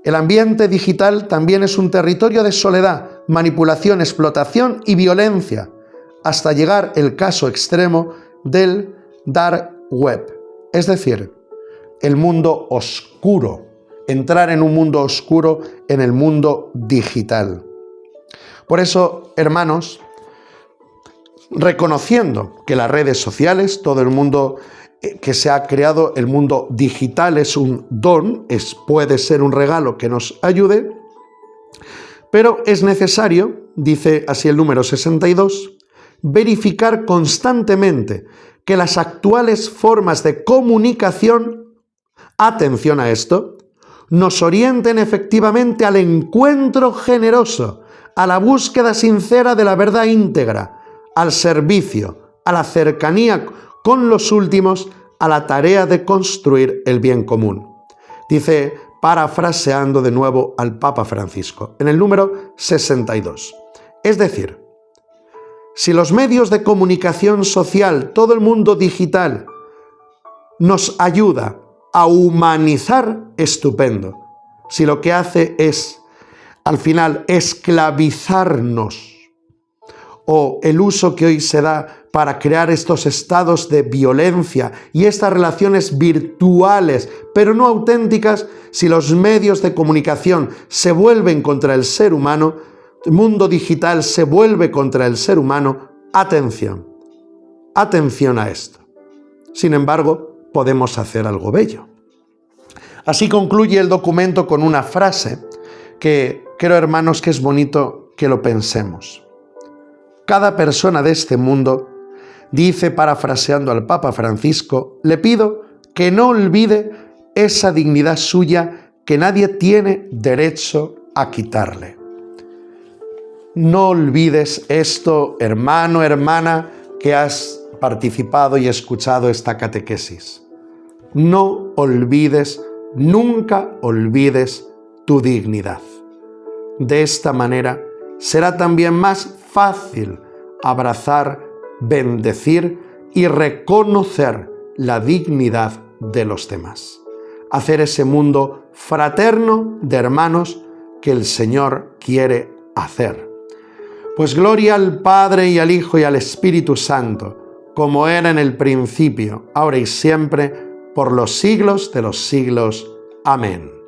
El ambiente digital también es un territorio de soledad, manipulación, explotación y violencia, hasta llegar el caso extremo del dark web, es decir, el mundo oscuro, entrar en un mundo oscuro en el mundo digital. Por eso, hermanos, reconociendo que las redes sociales, todo el mundo que se ha creado, el mundo digital es un don, puede ser un regalo que nos ayude, pero es necesario, dice así el número 62, verificar constantemente que las actuales formas de comunicación, atención a esto, nos orienten efectivamente al encuentro generoso, a la búsqueda sincera de la verdad íntegra, al servicio, a la cercanía con los últimos, a la tarea de construir el bien común. Dice, parafraseando de nuevo al Papa Francisco, en el número 62. Es decir, si los medios de comunicación social, todo el mundo digital, nos ayuda a humanizar, estupendo. si lo que hace es, al final, esclavizarnos, o el uso que hoy se da para crear estos estados de violencia y estas relaciones virtuales, pero no auténticas, si los medios de comunicación se vuelven contra el ser humano, el mundo digital se vuelve contra el ser humano, atención, atención a esto. Sin embargo, podemos hacer algo bello. Así concluye el documento con una frase que creo, hermanos, que es bonito que lo pensemos. Cada persona de este mundo, dice parafraseando al Papa Francisco, le pido que no olvide esa dignidad suya que nadie tiene derecho a quitarle. No olvides esto, hermano, hermana, que has participado y escuchado esta catequesis. No olvides, nunca olvides tu dignidad. De esta manera será también más fácil abrazar, bendecir y reconocer la dignidad de los demás. Hacer ese mundo fraterno de hermanos que el Señor quiere hacer. Pues gloria al Padre y al Hijo y al Espíritu Santo, como era en el principio, ahora y siempre, por los siglos de los siglos. Amén.